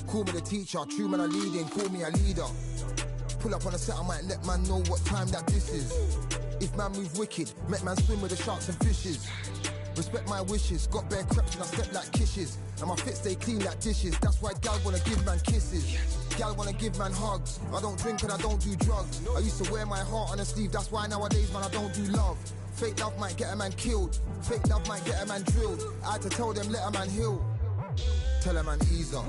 Call me the teacher. True man I leading, call me a leader. Pull up on the set, I might let man know what time that this is. If man move wicked, make man swim with the sharks and fishes. Respect my wishes, got bare creps and I step like kisses. And my fit stay clean like dishes. That's why gal wanna give man kisses. Gal wanna give man hugs. I don't drink and I don't do drugs. I used to wear my heart on a sleeve. That's why nowadays man I don't do love. Fake love might get a man killed. Fake love might get a man drilled. I had to tell them let a man heal. Tell a man ease up.